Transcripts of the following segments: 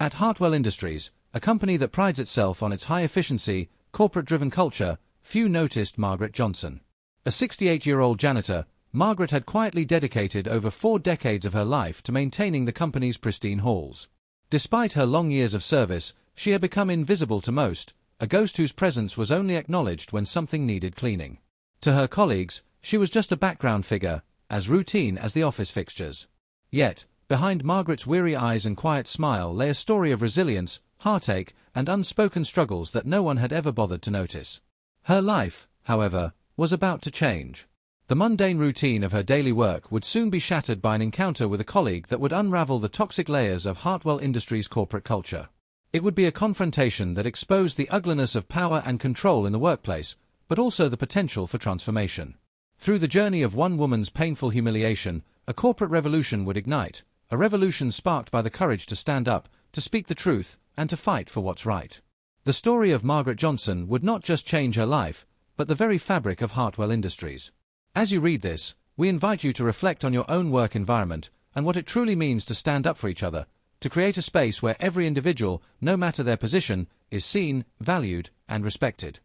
At Hartwell Industries, a company that prides itself on its high-efficiency, corporate-driven culture, few noticed Margaret Johnson. A 68-year-old janitor, Margaret had quietly dedicated over 4 decades of her life to maintaining the company's pristine halls. Despite her long years of service, she had become invisible to most, a ghost whose presence was only acknowledged when something needed cleaning. To her colleagues, she was just a background figure, as routine as the office fixtures. Yet, behind Margaret's weary eyes and quiet smile lay a story of resilience, heartache, and unspoken struggles that no one had ever bothered to notice. Her life, however, was about to change. The mundane routine of her daily work would soon be shattered by an encounter with a colleague that would unravel the toxic layers of Hartwell Industries' corporate culture. It would be a confrontation that exposed the ugliness of power and control in the workplace, but also the potential for transformation. Through the journey of one woman's painful humiliation, a corporate revolution would ignite, a revolution sparked by the courage to stand up, to speak the truth, and to fight for what's right. The story of Margaret Johnson would not just change her life, but the very fabric of Hartwell Industries. As you read this, we invite you to reflect on your own work environment and what it truly means to stand up for each other, to create a space where every individual, no matter their position, is seen, valued, and respected.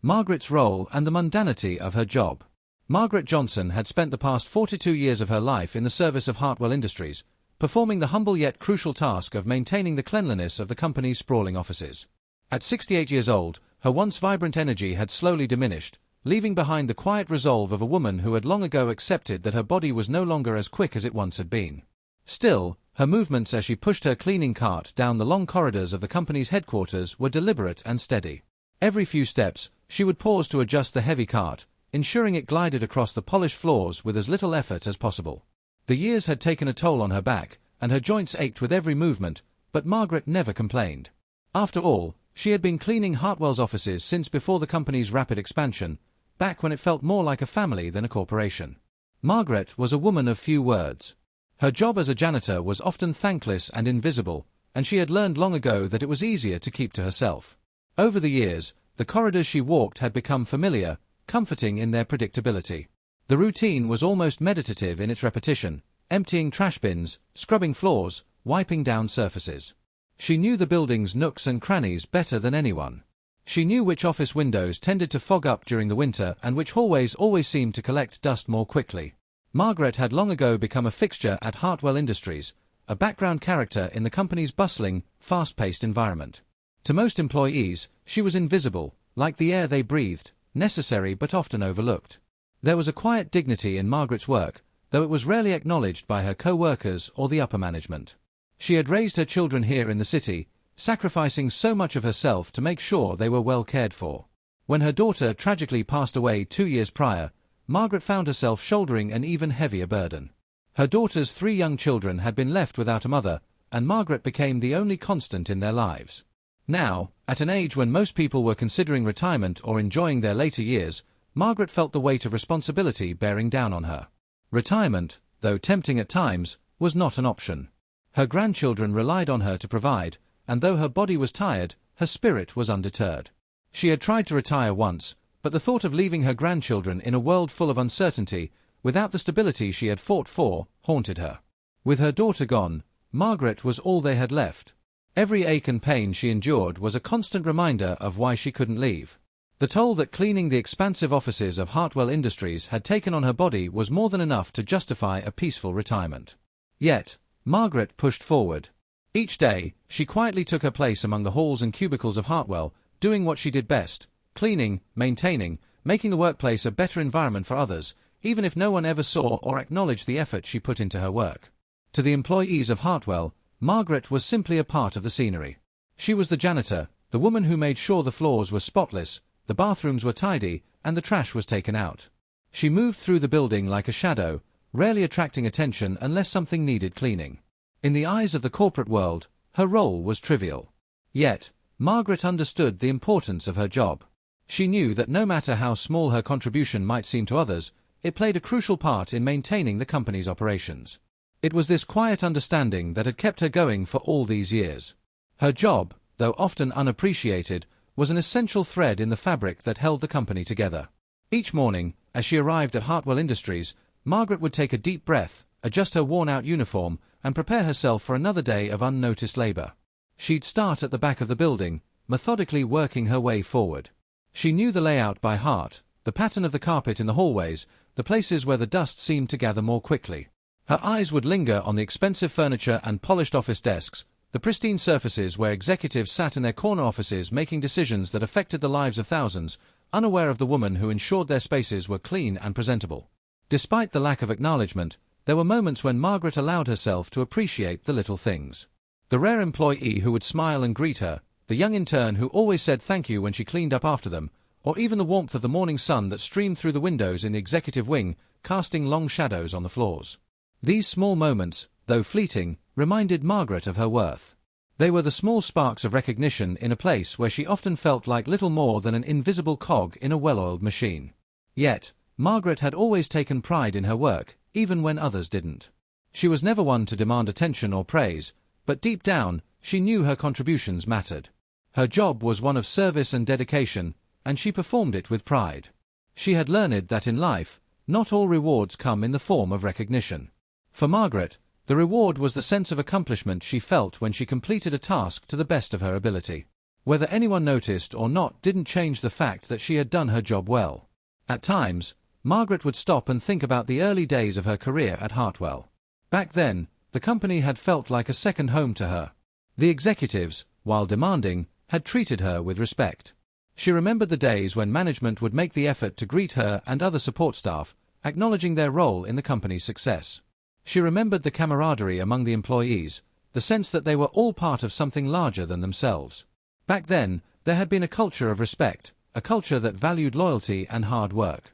Margaret's role and the mundanity of her job. Margaret Johnson had spent the past 42 years of her life in the service of Hartwell Industries, performing the humble yet crucial task of maintaining the cleanliness of the company's sprawling offices. At 68 years old, her once vibrant energy had slowly diminished, leaving behind the quiet resolve of a woman who had long ago accepted that her body was no longer as quick as it once had been. Still, her movements as she pushed her cleaning cart down the long corridors of the company's headquarters were deliberate and steady. Every few steps, she would pause to adjust the heavy cart, ensuring it glided across the polished floors with as little effort as possible. The years had taken a toll on her back, and her joints ached with every movement, but Margaret never complained. After all, she had been cleaning Hartwell's offices since before the company's rapid expansion, back when it felt more like a family than a corporation. Margaret was a woman of few words. Her job as a janitor was often thankless and invisible, and she had learned long ago that it was easier to keep to herself. Over the years, the corridors she walked had become familiar, comforting in their predictability. The routine was almost meditative in its repetition, emptying trash bins, scrubbing floors, wiping down surfaces. She knew the building's nooks and crannies better than anyone. She knew which office windows tended to fog up during the winter and which hallways always seemed to collect dust more quickly. Margaret had long ago become a fixture at Hartwell Industries, a background character in the company's bustling, fast-paced environment. To most employees, she was invisible, like the air they breathed, necessary but often overlooked. There was a quiet dignity in Margaret's work, though it was rarely acknowledged by her co-workers or the upper management. She had raised her children here in the city, sacrificing so much of herself to make sure they were well cared for. When her daughter tragically passed away 2 years prior, Margaret found herself shouldering an even heavier burden. Her daughter's 3 young children had been left without a mother, and Margaret became the only constant in their lives. Now, at an age when most people were considering retirement or enjoying their later years, Margaret felt the weight of responsibility bearing down on her. Retirement, though tempting at times, was not an option. Her grandchildren relied on her to provide, and though her body was tired, her spirit was undeterred. She had tried to retire once, but the thought of leaving her grandchildren in a world full of uncertainty, without the stability she had fought for, haunted her. With her daughter gone, Margaret was all they had left. Every ache and pain she endured was a constant reminder of why she couldn't leave. The toll that cleaning the expansive offices of Hartwell Industries had taken on her body was more than enough to justify a peaceful retirement. Yet, Margaret pushed forward. Each day, she quietly took her place among the halls and cubicles of Hartwell, doing what she did best, cleaning, maintaining, making the workplace a better environment for others, even if no one ever saw or acknowledged the effort she put into her work. To the employees of Hartwell, Margaret was simply a part of the scenery. She was the janitor, the woman who made sure the floors were spotless, the bathrooms were tidy, and the trash was taken out. She moved through the building like a shadow, rarely attracting attention unless something needed cleaning. In the eyes of the corporate world, her role was trivial. Yet, Margaret understood the importance of her job. She knew that no matter how small her contribution might seem to others, it played a crucial part in maintaining the company's operations. It was this quiet understanding that had kept her going for all these years. Her job, though often unappreciated, was an essential thread in the fabric that held the company together. Each morning, as she arrived at Hartwell Industries, Margaret would take a deep breath, adjust her worn-out uniform, and prepare herself for another day of unnoticed labor. She'd start at the back of the building, methodically working her way forward. She knew the layout by heart, the pattern of the carpet in the hallways, the places where the dust seemed to gather more quickly. Her eyes would linger on the expensive furniture and polished office desks, the pristine surfaces where executives sat in their corner offices making decisions that affected the lives of thousands, unaware of the woman who ensured their spaces were clean and presentable. Despite the lack of acknowledgement, there were moments when Margaret allowed herself to appreciate the little things. The rare employee who would smile and greet her, the young intern who always said thank you when she cleaned up after them, or even the warmth of the morning sun that streamed through the windows in the executive wing, casting long shadows on the floors. These small moments, though fleeting, reminded Margaret of her worth. They were the small sparks of recognition in a place where she often felt like little more than an invisible cog in a well-oiled machine. Yet, Margaret had always taken pride in her work, even when others didn't. She was never one to demand attention or praise, but deep down, she knew her contributions mattered. Her job was one of service and dedication, and she performed it with pride. She had learned that in life, not all rewards come in the form of recognition. For Margaret, the reward was the sense of accomplishment she felt when she completed a task to the best of her ability. Whether anyone noticed or not didn't change the fact that she had done her job well. At times, Margaret would stop and think about the early days of her career at Hartwell. Back then, the company had felt like a second home to her. The executives, while demanding, had treated her with respect. She remembered the days when management would make the effort to greet her and other support staff, acknowledging their role in the company's success. She remembered the camaraderie among the employees, the sense that they were all part of something larger than themselves. Back then, there had been a culture of respect, a culture that valued loyalty and hard work.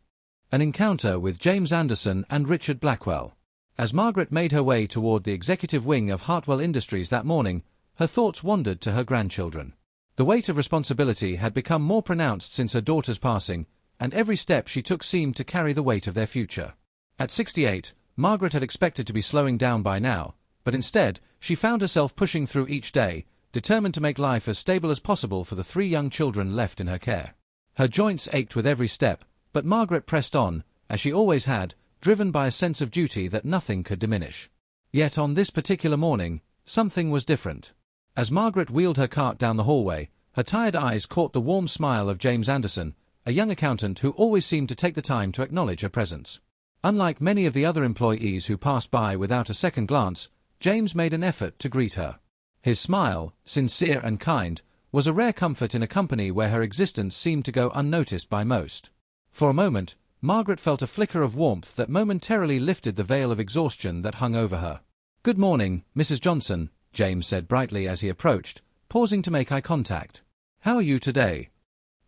An encounter with James Anderson and Richard Blackwell. As Margaret made her way toward the executive wing of Hartwell Industries that morning, her thoughts wandered to her grandchildren. The weight of responsibility had become more pronounced since her daughter's passing, and every step she took seemed to carry the weight of their future. At 68, Margaret had expected to be slowing down by now, but instead, she found herself pushing through each day, determined to make life as stable as possible for the 3 young children left in her care. Her joints ached with every step, but Margaret pressed on, as she always had, driven by a sense of duty that nothing could diminish. Yet on this particular morning, something was different. As Margaret wheeled her cart down the hallway, her tired eyes caught the warm smile of James Anderson, a young accountant who always seemed to take the time to acknowledge her presence. Unlike many of the other employees who passed by without a second glance, James made an effort to greet her. His smile, sincere and kind, was a rare comfort in a company where her existence seemed to go unnoticed by most. For a moment, Margaret felt a flicker of warmth that momentarily lifted the veil of exhaustion that hung over her. "Good morning, Mrs. Johnson," James said brightly as he approached, pausing to make eye contact. "How are you today?"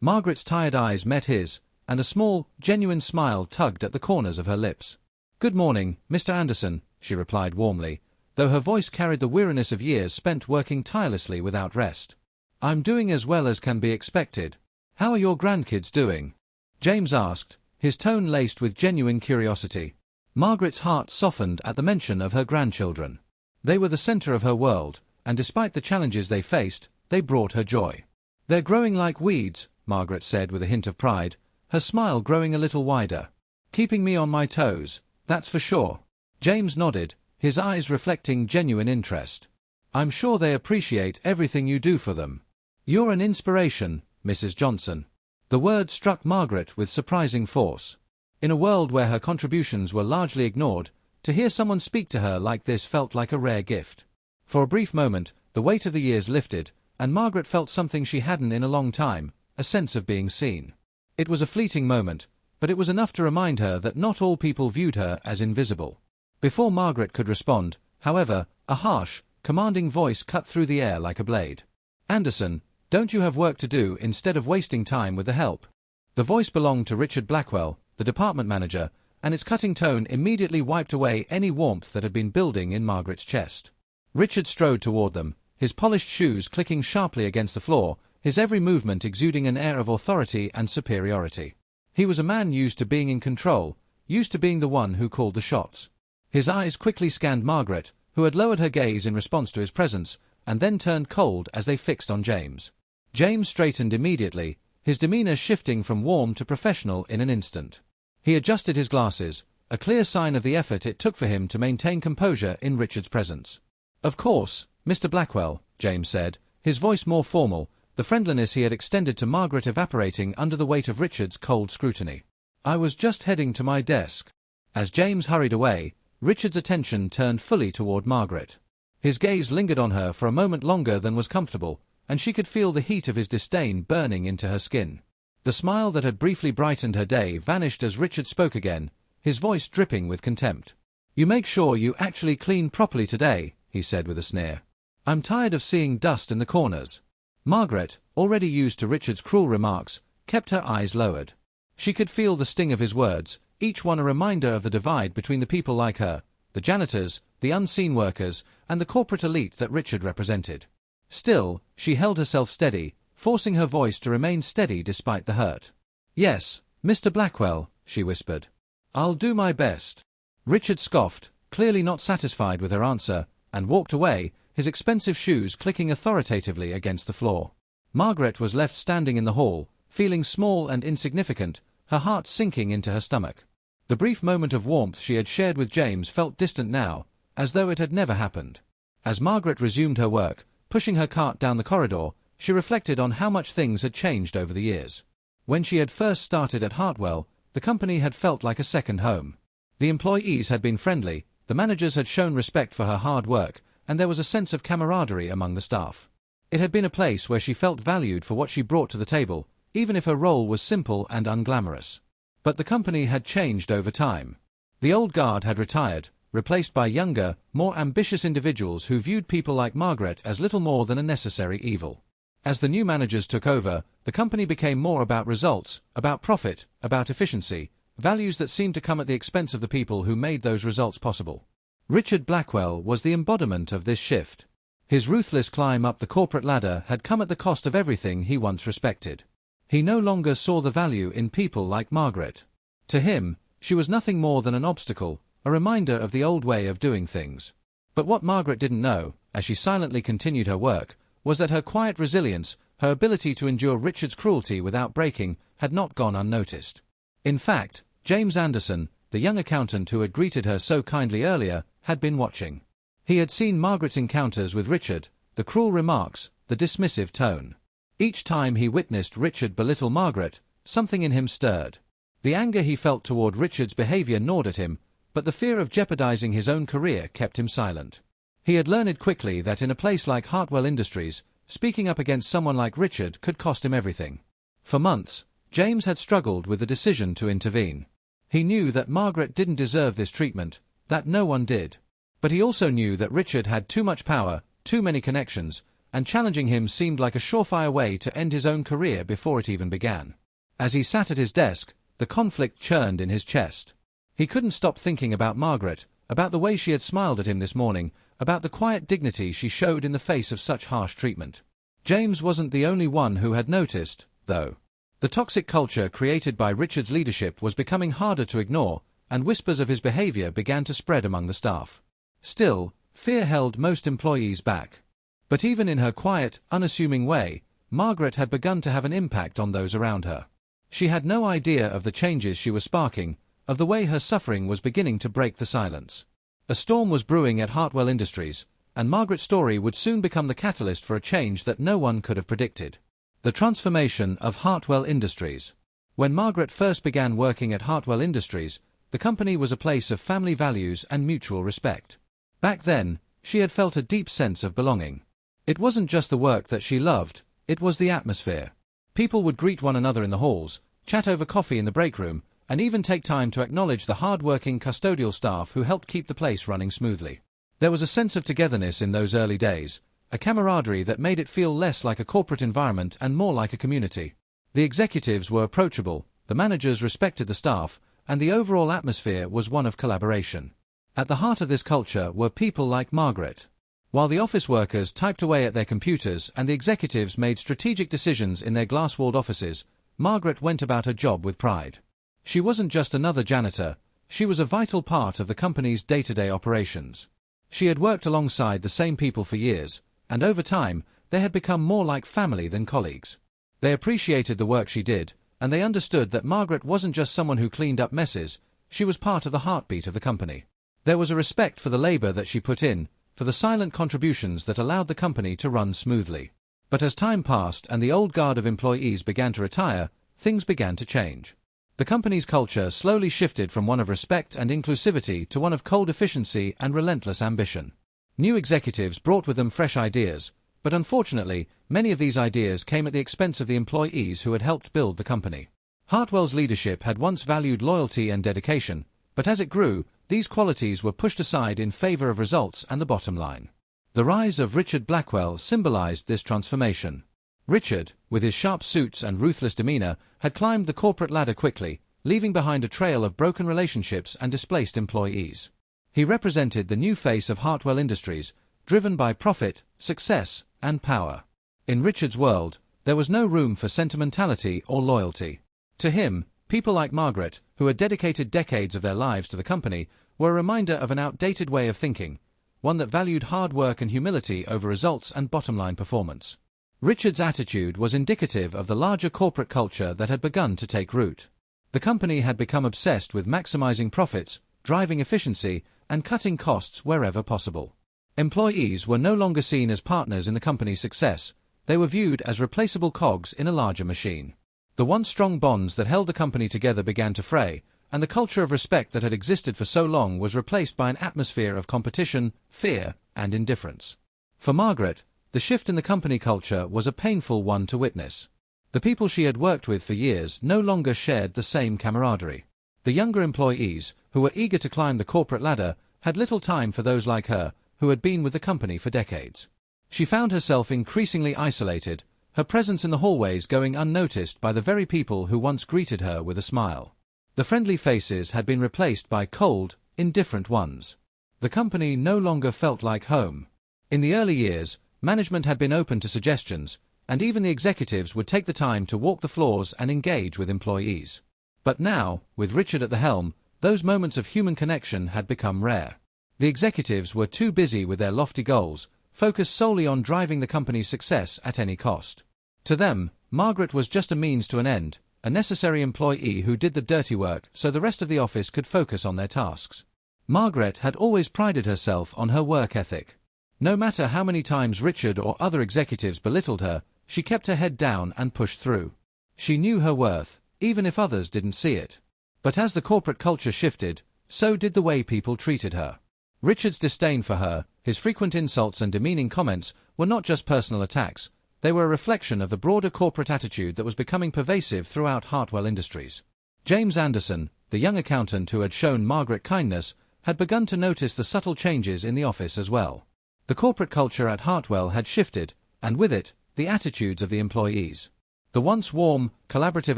Margaret's tired eyes met his, and a small, genuine smile tugged at the corners of her lips. "Good morning, Mr. Anderson," she replied warmly, though her voice carried the weariness of years spent working tirelessly without rest. "I'm doing as well as can be expected. How are your grandkids doing?" James asked, his tone laced with genuine curiosity. Margaret's heart softened at the mention of her grandchildren. They were the center of her world, and despite the challenges they faced, they brought her joy. "They're growing like weeds," Margaret said with a hint of pride, her smile growing a little wider. "Keeping me on my toes, that's for sure." James nodded, his eyes reflecting genuine interest. "I'm sure they appreciate everything you do for them. You're an inspiration, Mrs. Johnson." The word struck Margaret with surprising force. In a world where her contributions were largely ignored, to hear someone speak to her like this felt like a rare gift. For a brief moment, the weight of the years lifted, and Margaret felt something she hadn't in a long time, a sense of being seen. It was a fleeting moment, but it was enough to remind her that not all people viewed her as invisible. Before Margaret could respond, however, a harsh, commanding voice cut through the air like a blade. "Anderson, don't you have work to do instead of wasting time with the help?" The voice belonged to Richard Blackwell, the department manager, and its cutting tone immediately wiped away any warmth that had been building in Margaret's chest. Richard strode toward them, his polished shoes clicking sharply against the floor, his every movement exuding an air of authority and superiority. He was a man used to being in control, used to being the one who called the shots. His eyes quickly scanned Margaret, who had lowered her gaze in response to his presence, and then turned cold as they fixed on James. James straightened immediately, his demeanor shifting from warm to professional in an instant. He adjusted his glasses, a clear sign of the effort it took for him to maintain composure in Richard's presence. "Of course, Mr. Blackwell, James said, his voice more formal, the friendliness he had extended to Margaret evaporating under the weight of Richard's cold scrutiny. I was just heading to my desk. As James hurried away, Richard's attention turned fully toward Margaret. His gaze lingered on her for a moment longer than was comfortable, and she could feel the heat of his disdain burning into her skin. The smile that had briefly brightened her day vanished as Richard spoke again, his voice dripping with contempt. "You make sure you actually clean properly today," he said with a sneer. "I'm tired of seeing dust in the corners." Margaret, already used to Richard's cruel remarks, kept her eyes lowered. She could feel the sting of his words, each one a reminder of the divide between the people like her, the janitors, the unseen workers, and the corporate elite that Richard represented. Still, she held herself steady, forcing her voice to remain steady despite the hurt. "Yes, Mr. Blackwell," she whispered. "I'll do my best." Richard scoffed, clearly not satisfied with her answer, and walked away, his expensive shoes clicking authoritatively against the floor. Margaret was left standing in the hall, feeling small and insignificant, her heart sinking into her stomach. The brief moment of warmth she had shared with James felt distant now, as though it had never happened. As Margaret resumed her work, pushing her cart down the corridor, she reflected on how much things had changed over the years. When she had first started at Hartwell, the company had felt like a second home. The employees had been friendly, the managers had shown respect for her hard work, and there was a sense of camaraderie among the staff. It had been a place where she felt valued for what she brought to the table, even if her role was simple and unglamorous. But the company had changed over time. The old guard had retired, replaced by younger, more ambitious individuals who viewed people like Margaret as little more than a necessary evil. As the new managers took over, the company became more about results, about profit, about efficiency, values that seemed to come at the expense of the people who made those results possible. Richard Blackwell was the embodiment of this shift. His ruthless climb up the corporate ladder had come at the cost of everything he once respected. He no longer saw the value in people like Margaret. To him, she was nothing more than an obstacle, a reminder of the old way of doing things. But what Margaret didn't know, as she silently continued her work, was that her quiet resilience, her ability to endure Richard's cruelty without breaking, had not gone unnoticed. In fact, James Anderson, the young accountant who had greeted her so kindly earlier, had been watching. He had seen Margaret's encounters with Richard, the cruel remarks, the dismissive tone. Each time he witnessed Richard belittle Margaret, something in him stirred. The anger he felt toward Richard's behavior gnawed at him, but the fear of jeopardizing his own career kept him silent. He had learned quickly that in a place like Hartwell Industries, speaking up against someone like Richard could cost him everything. For months, James had struggled with the decision to intervene. He knew that Margaret didn't deserve this treatment, that no one did. But he also knew that Richard had too much power, too many connections, and challenging him seemed like a surefire way to end his own career before it even began. As he sat at his desk, the conflict churned in his chest. He couldn't stop thinking about Margaret, about the way she had smiled at him this morning, about the quiet dignity she showed in the face of such harsh treatment. James wasn't the only one who had noticed, though. The toxic culture created by Richard's leadership was becoming harder to ignore, and whispers of his behavior began to spread among the staff. Still, fear held most employees back. But even in her quiet, unassuming way, Margaret had begun to have an impact on those around her. She had no idea of the changes she was sparking, of the way her suffering was beginning to break the silence. A storm was brewing at Hartwell Industries, and Margaret's story would soon become the catalyst for a change that no one could have predicted. The transformation of Hartwell Industries. When Margaret first began working at Hartwell Industries, the company was a place of family values and mutual respect. Back then, she had felt a deep sense of belonging. It wasn't just the work that she loved, it was the atmosphere. People would greet one another in the halls, chat over coffee in the break room, and even take time to acknowledge the hard-working custodial staff who helped keep the place running smoothly. There was a sense of togetherness in those early days, a camaraderie that made it feel less like a corporate environment and more like a community. The executives were approachable, the managers respected the staff, and the overall atmosphere was one of collaboration. At the heart of this culture were people like Margaret. While the office workers typed away at their computers and the executives made strategic decisions in their glass-walled offices, Margaret went about her job with pride. She wasn't just another janitor, she was a vital part of the company's day-to-day operations. She had worked alongside the same people for years, and over time, they had become more like family than colleagues. They appreciated the work she did, and they understood that Margaret wasn't just someone who cleaned up messes, she was part of the heartbeat of the company. There was a respect for the labor that she put in, for the silent contributions that allowed the company to run smoothly. But as time passed and the old guard of employees began to retire, things began to change. The company's culture slowly shifted from one of respect and inclusivity to one of cold efficiency and relentless ambition. New executives brought with them fresh ideas, but unfortunately, many of these ideas came at the expense of the employees who had helped build the company. Hartwell's leadership had once valued loyalty and dedication, but as it grew, these qualities were pushed aside in favor of results and the bottom line. The rise of Richard Blackwell symbolized this transformation. Richard, with his sharp suits and ruthless demeanor, had climbed the corporate ladder quickly, leaving behind a trail of broken relationships and displaced employees. He represented the new face of Hartwell Industries, driven by profit, success, and power. In Richard's world, there was no room for sentimentality or loyalty. To him, people like Margaret, who had dedicated decades of their lives to the company, were a reminder of an outdated way of thinking, one that valued hard work and humility over results and bottom-line performance. Richard's attitude was indicative of the larger corporate culture that had begun to take root. The company had become obsessed with maximizing profits, driving efficiency, and cutting costs wherever possible. Employees were no longer seen as partners in the company's success. They were viewed as replaceable cogs in a larger machine. The once strong bonds that held the company together began to fray, and the culture of respect that had existed for so long was replaced by an atmosphere of competition, fear, and indifference. For Margaret, the shift in the company culture was a painful one to witness. The people she had worked with for years no longer shared the same camaraderie. The younger employees, who were eager to climb the corporate ladder, had little time for those like her, who had been with the company for decades. She found herself increasingly isolated, her presence in the hallways going unnoticed by the very people who once greeted her with a smile. The friendly faces had been replaced by cold, indifferent ones. The company no longer felt like home. In the early years, management had been open to suggestions, and even the executives would take the time to walk the floors and engage with employees. But now, with Richard at the helm, those moments of human connection had become rare. The executives were too busy with their lofty goals, focused solely on driving the company's success at any cost. To them, Margaret was just a means to an end, a necessary employee who did the dirty work so the rest of the office could focus on their tasks. Margaret had always prided herself on her work ethic. No matter how many times Richard or other executives belittled her, she kept her head down and pushed through. She knew her worth, even if others didn't see it. But as the corporate culture shifted, so did the way people treated her. Richard's disdain for her, his frequent insults and demeaning comments, were not just personal attacks. They were a reflection of the broader corporate attitude that was becoming pervasive throughout Hartwell Industries. James Anderson, the young accountant who had shown Margaret kindness, had begun to notice the subtle changes in the office as well. The corporate culture at Hartwell had shifted, and with it, the attitudes of the employees. The once warm, collaborative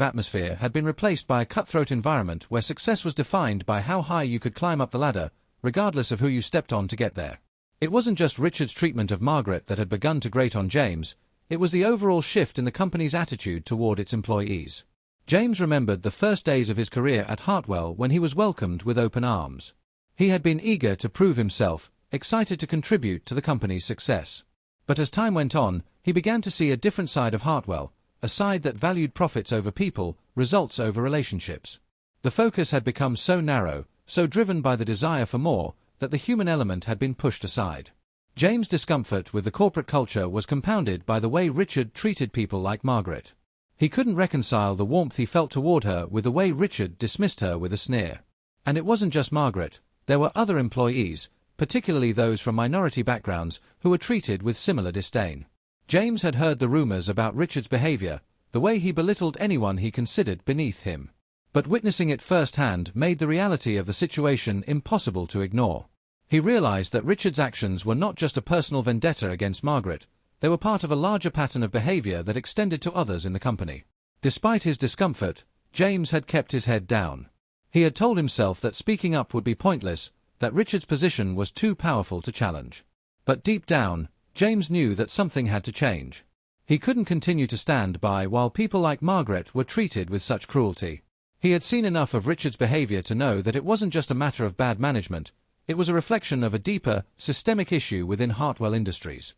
atmosphere had been replaced by a cutthroat environment where success was defined by how high you could climb up the ladder, regardless of who you stepped on to get there. It wasn't just Richard's treatment of Margaret that had begun to grate on James, it was the overall shift in the company's attitude toward its employees. James remembered the first days of his career at Hartwell when he was welcomed with open arms. He had been eager to prove himself, excited to contribute to the company's success. But as time went on, he began to see a different side of Hartwell, a side that valued profits over people, results over relationships. The focus had become so narrow, so driven by the desire for more, that the human element had been pushed aside. James' discomfort with the corporate culture was compounded by the way Richard treated people like Margaret. He couldn't reconcile the warmth he felt toward her with the way Richard dismissed her with a sneer. And it wasn't just Margaret, there were other employees, particularly those from minority backgrounds, who were treated with similar disdain. James had heard the rumors about Richard's behavior, the way he belittled anyone he considered beneath him. But witnessing it firsthand made the reality of the situation impossible to ignore. He realized that Richard's actions were not just a personal vendetta against Margaret, they were part of a larger pattern of behavior that extended to others in the company. Despite his discomfort, James had kept his head down. He had told himself that speaking up would be pointless, that Richard's position was too powerful to challenge. But deep down, James knew that something had to change. He couldn't continue to stand by while people like Margaret were treated with such cruelty. He had seen enough of Richard's behavior to know that it wasn't just a matter of bad management, it was a reflection of a deeper, systemic issue within Hartwell Industries.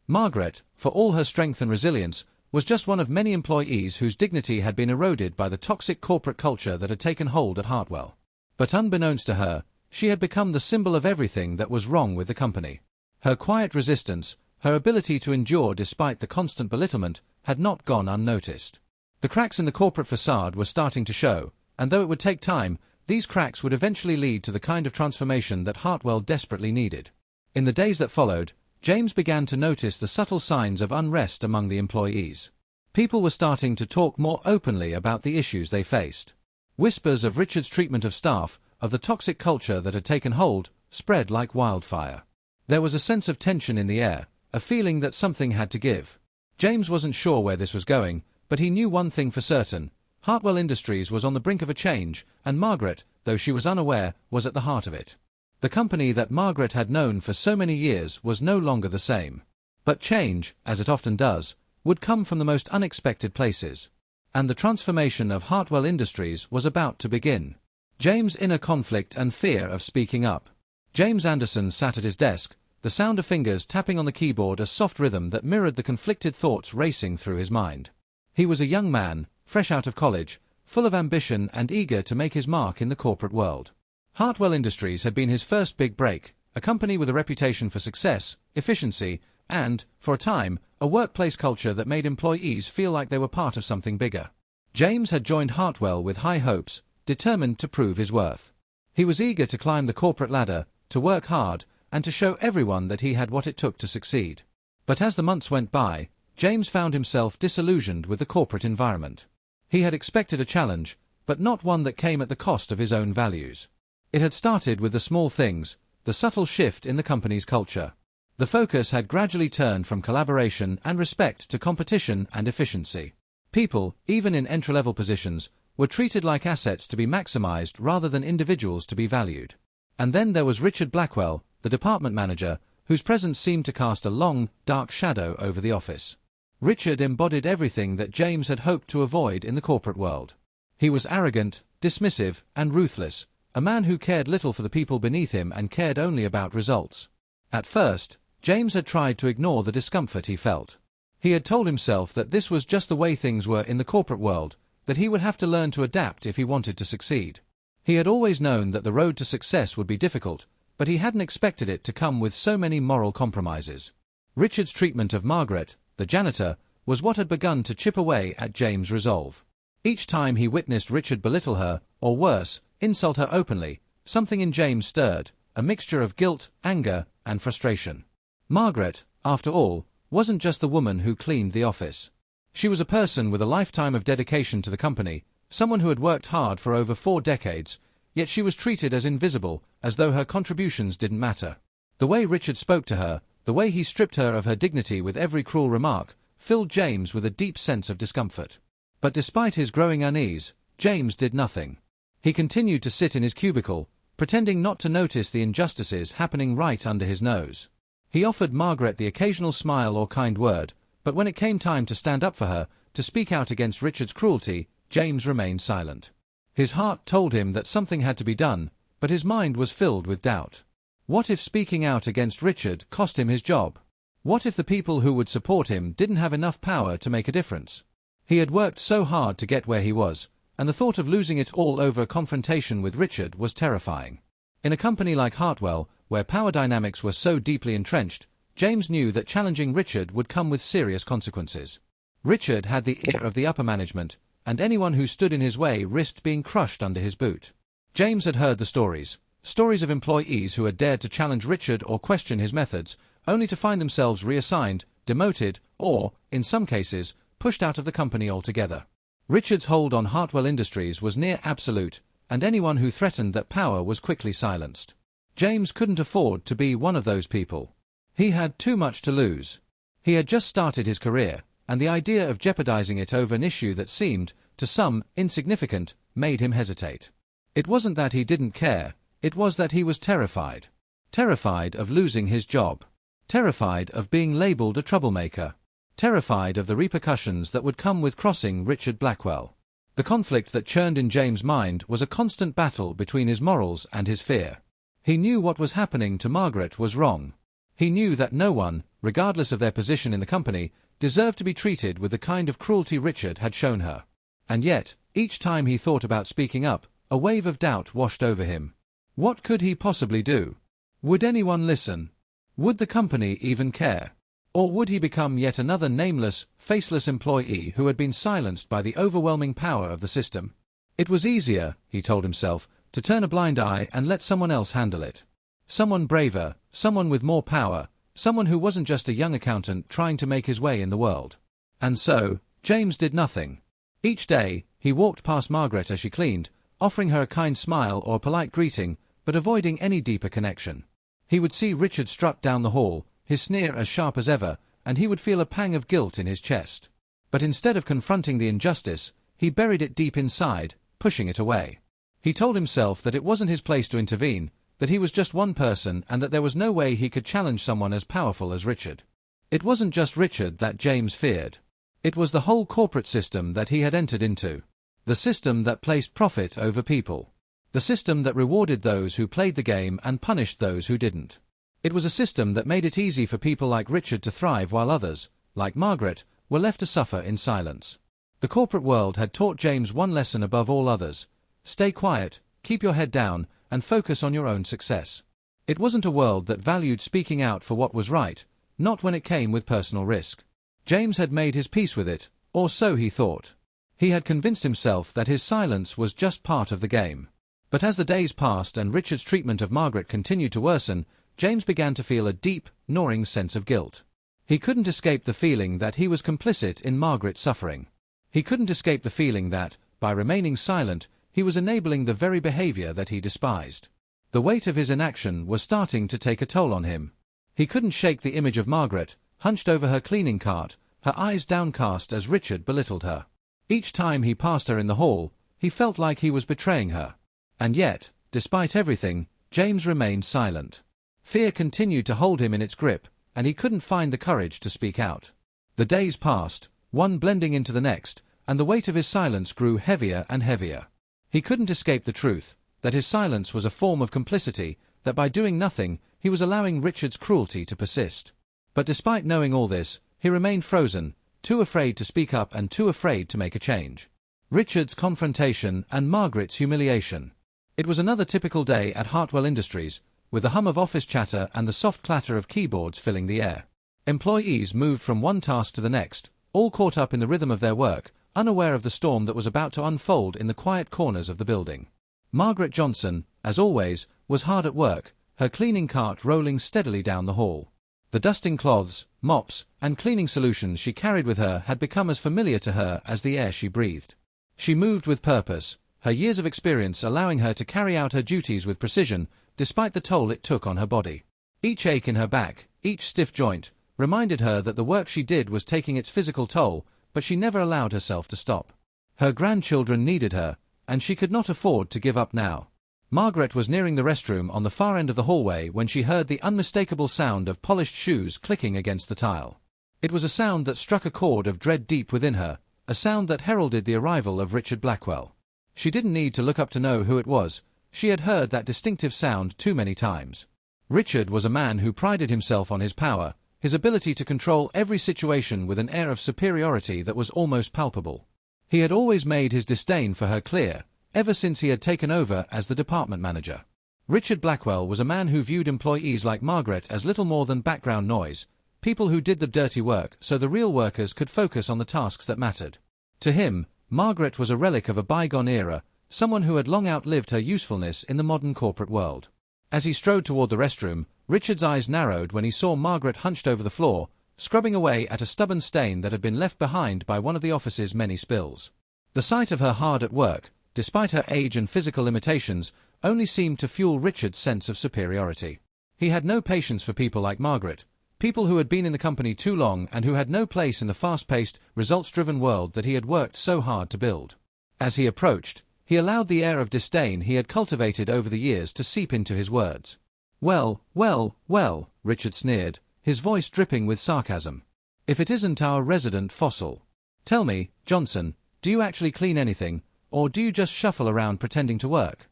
Margaret, for all her strength and resilience, was just one of many employees whose dignity had been eroded by the toxic corporate culture that had taken hold at Hartwell. But unbeknownst to her, she had become the symbol of everything that was wrong with the company. Her quiet resistance, her ability to endure despite the constant belittlement, had not gone unnoticed. The cracks in the corporate facade were starting to show, and though it would take time, these cracks would eventually lead to the kind of transformation that Hartwell desperately needed. In the days that followed, James began to notice the subtle signs of unrest among the employees. People were starting to talk more openly about the issues they faced. Whispers of Richard's treatment of staff, of the toxic culture that had taken hold, spread like wildfire. There was a sense of tension in the air, a feeling that something had to give. James wasn't sure where this was going, but he knew one thing for certain: Hartwell Industries was on the brink of a change, and Margaret, though she was unaware, was at the heart of it. The company that Margaret had known for so many years was no longer the same. But change, as it often does, would come from the most unexpected places. And the transformation of Hartwell Industries was about to begin. James' inner conflict and fear of speaking up. James Anderson sat at his desk, the sound of fingers tapping on the keyboard a soft rhythm that mirrored the conflicted thoughts racing through his mind. He was a young man, fresh out of college, full of ambition and eager to make his mark in the corporate world. Hartwell Industries had been his first big break, a company with a reputation for success, efficiency, and, for a time, a workplace culture that made employees feel like they were part of something bigger. James had joined Hartwell with high hopes, determined to prove his worth. He was eager to climb the corporate ladder, to work hard, and to show everyone that he had what it took to succeed. But as the months went by, James found himself disillusioned with the corporate environment. He had expected a challenge, but not one that came at the cost of his own values. It had started with the small things, the subtle shift in the company's culture. The focus had gradually turned from collaboration and respect to competition and efficiency. People, even in entry-level positions, were treated like assets to be maximized rather than individuals to be valued. And then there was Richard Blackwell, the department manager, whose presence seemed to cast a long, dark shadow over the office. Richard embodied everything that James had hoped to avoid in the corporate world. He was arrogant, dismissive, and ruthless, a man who cared little for the people beneath him and cared only about results. At first, James had tried to ignore the discomfort he felt. He had told himself that this was just the way things were in the corporate world, that he would have to learn to adapt if he wanted to succeed. He had always known that the road to success would be difficult, but he hadn't expected it to come with so many moral compromises. Richard's treatment of Margaret, the janitor, was what had begun to chip away at James' resolve. Each time he witnessed Richard belittle her, or worse, insult her openly, something in James stirred, a mixture of guilt, anger, and frustration. Margaret, after all, wasn't just the woman who cleaned the office. She was a person with a lifetime of dedication to the company, someone who had worked hard for over 4 decades, yet she was treated as invisible, as though her contributions didn't matter. The way Richard spoke to her, the way he stripped her of her dignity with every cruel remark, filled James with a deep sense of discomfort. But despite his growing unease, James did nothing. He continued to sit in his cubicle, pretending not to notice the injustices happening right under his nose. He offered Margaret the occasional smile or kind word, but when it came time to stand up for her, to speak out against Richard's cruelty, James remained silent. His heart told him that something had to be done, but his mind was filled with doubt. What if speaking out against Richard cost him his job? What if the people who would support him didn't have enough power to make a difference? He had worked so hard to get where he was, and the thought of losing it all over a confrontation with Richard was terrifying. In a company like Hartwell, where power dynamics were so deeply entrenched, James knew that challenging Richard would come with serious consequences. Richard had the ear of the upper management, and anyone who stood in his way risked being crushed under his boot. James had heard the stories of employees who had dared to challenge Richard or question his methods, only to find themselves reassigned, demoted, or, in some cases, pushed out of the company altogether. Richard's hold on Hartwell Industries was near absolute, and anyone who threatened that power was quickly silenced. James couldn't afford to be one of those people. He had too much to lose. He had just started his career, and the idea of jeopardizing it over an issue that seemed, to some, insignificant, made him hesitate. It wasn't that he didn't care, it was that he was terrified. Terrified of losing his job. Terrified of being labeled a troublemaker. Terrified of the repercussions that would come with crossing Richard Blackwell. The conflict that churned in James' mind was a constant battle between his morals and his fear. He knew what was happening to Margaret was wrong. He knew that no one, regardless of their position in the company, deserved to be treated with the kind of cruelty Richard had shown her. And yet, each time he thought about speaking up, a wave of doubt washed over him. What could he possibly do? Would anyone listen? Would the company even care? Or would he become yet another nameless, faceless employee who had been silenced by the overwhelming power of the system? It was easier, he told himself, to turn a blind eye and let someone else handle it. Someone braver, someone with more power, someone who wasn't just a young accountant trying to make his way in the world. And so, James did nothing. Each day, he walked past Margaret as she cleaned, offering her a kind smile or a polite greeting, but avoiding any deeper connection. He would see Richard strut down the hall, his sneer as sharp as ever, and he would feel a pang of guilt in his chest. But instead of confronting the injustice, he buried it deep inside, pushing it away. He told himself that it wasn't his place to intervene, that he was just one person and that there was no way he could challenge someone as powerful as Richard. It wasn't just Richard that James feared. It was the whole corporate system that he had entered into. The system that placed profit over people. The system that rewarded those who played the game and punished those who didn't. It was a system that made it easy for people like Richard to thrive while others, like Margaret, were left to suffer in silence. The corporate world had taught James one lesson above all others: stay quiet, keep your head down, and focus on your own success. It wasn't a world that valued speaking out for what was right, not when it came with personal risk. James had made his peace with it, or so he thought. He had convinced himself that his silence was just part of the game. But as the days passed and Richard's treatment of Margaret continued to worsen, James began to feel a deep, gnawing sense of guilt. He couldn't escape the feeling that he was complicit in Margaret's suffering. He couldn't escape the feeling that, by remaining silent, he was enabling the very behavior that he despised. The weight of his inaction was starting to take a toll on him. He couldn't shake the image of Margaret, hunched over her cleaning cart, her eyes downcast as Richard belittled her. Each time he passed her in the hall, he felt like he was betraying her. And yet, despite everything, James remained silent. Fear continued to hold him in its grip, and he couldn't find the courage to speak out. The days passed, one blending into the next, and the weight of his silence grew heavier and heavier. He couldn't escape the truth, that his silence was a form of complicity, that by doing nothing, he was allowing Richard's cruelty to persist. But despite knowing all this, he remained frozen, too afraid to speak up and too afraid to make a change. Richard's confrontation and Margaret's humiliation. It was another typical day at Hartwell Industries, with the hum of office chatter and the soft clatter of keyboards filling the air. Employees moved from one task to the next, all caught up in the rhythm of their work, unaware of the storm that was about to unfold in the quiet corners of the building. Margaret Johnson, as always, was hard at work, her cleaning cart rolling steadily down the hall. The dusting cloths, mops, and cleaning solutions she carried with her had become as familiar to her as the air she breathed. She moved with purpose, her years of experience allowing her to carry out her duties with precision, despite the toll it took on her body. Each ache in her back, each stiff joint, reminded her that the work she did was taking its physical toll, but she never allowed herself to stop. Her grandchildren needed her, and she could not afford to give up now. Margaret was nearing the restroom on the far end of the hallway when she heard the unmistakable sound of polished shoes clicking against the tile. It was a sound that struck a chord of dread deep within her, a sound that heralded the arrival of Richard Blackwell. She didn't need to look up to know who it was. She had heard that distinctive sound too many times. Richard was a man who prided himself on his power, his ability to control every situation with an air of superiority that was almost palpable. He had always made his disdain for her clear, ever since he had taken over as the department manager. Richard Blackwell was a man who viewed employees like Margaret as little more than background noise, people who did the dirty work so the real workers could focus on the tasks that mattered. To him, Margaret was a relic of a bygone era, someone who had long outlived her usefulness in the modern corporate world. As he strode toward the restroom, Richard's eyes narrowed when he saw Margaret hunched over the floor, scrubbing away at a stubborn stain that had been left behind by one of the office's many spills. The sight of her hard at work, despite her age and physical limitations, only seemed to fuel Richard's sense of superiority. He had no patience for people like Margaret, people who had been in the company too long and who had no place in the fast-paced, results-driven world that he had worked so hard to build. As he approached, he allowed the air of disdain he had cultivated over the years to seep into his words. "Well, well, well," Richard sneered, his voice dripping with sarcasm. "If it isn't our resident fossil. Tell me, Johnson, do you actually clean anything, or do you just shuffle around pretending to work?"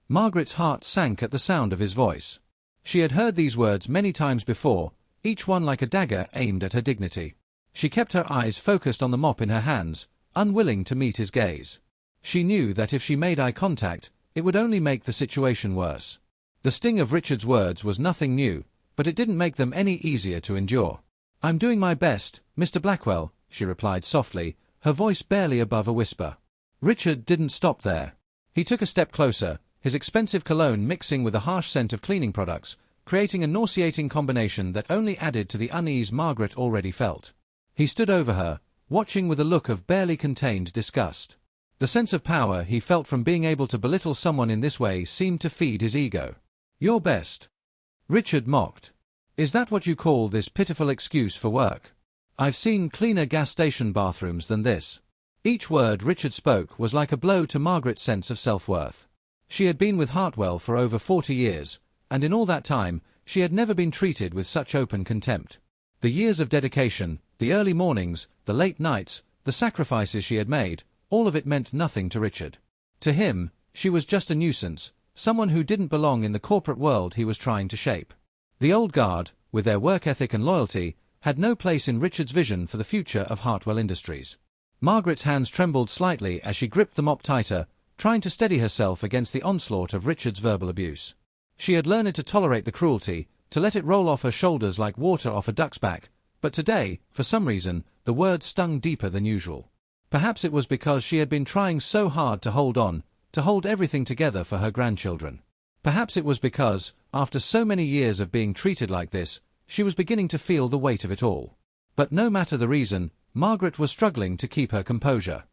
Margaret's heart sank at the sound of his voice. She had heard these words many times before, each one like a dagger aimed at her dignity. She kept her eyes focused on the mop in her hands, unwilling to meet his gaze. She knew that if she made eye contact, it would only make the situation worse. The sting of Richard's words was nothing new, but it didn't make them any easier to endure. "I'm doing my best, Mr. Blackwell," she replied softly, her voice barely above a whisper. Richard didn't stop there. He took a step closer, his expensive cologne mixing with the harsh scent of cleaning products, creating a nauseating combination that only added to the unease Margaret already felt. He stood over her, watching with a look of barely contained disgust. The sense of power he felt from being able to belittle someone in this way seemed to feed his ego. "Your best?" Richard mocked. "Is that what you call this pitiful excuse for work? I've seen cleaner gas station bathrooms than this." Each word Richard spoke was like a blow to Margaret's sense of self-worth. She had been with Hartwell for over 40 years, and in all that time, she had never been treated with such open contempt. The years of dedication, the early mornings, the late nights, the sacrifices she had made, all of it meant nothing to Richard. To him, she was just a nuisance, someone who didn't belong in the corporate world he was trying to shape. The old guard, with their work ethic and loyalty, had no place in Richard's vision for the future of Hartwell Industries. Margaret's hands trembled slightly as she gripped the mop tighter, trying to steady herself against the onslaught of Richard's verbal abuse. She had learned to tolerate the cruelty, to let it roll off her shoulders like water off a duck's back, but today, for some reason, the words stung deeper than usual. Perhaps it was because she had been trying so hard to hold on, to hold everything together for her grandchildren. Perhaps it was because, after so many years of being treated like this, she was beginning to feel the weight of it all. But no matter the reason, Margaret was struggling to keep her composure.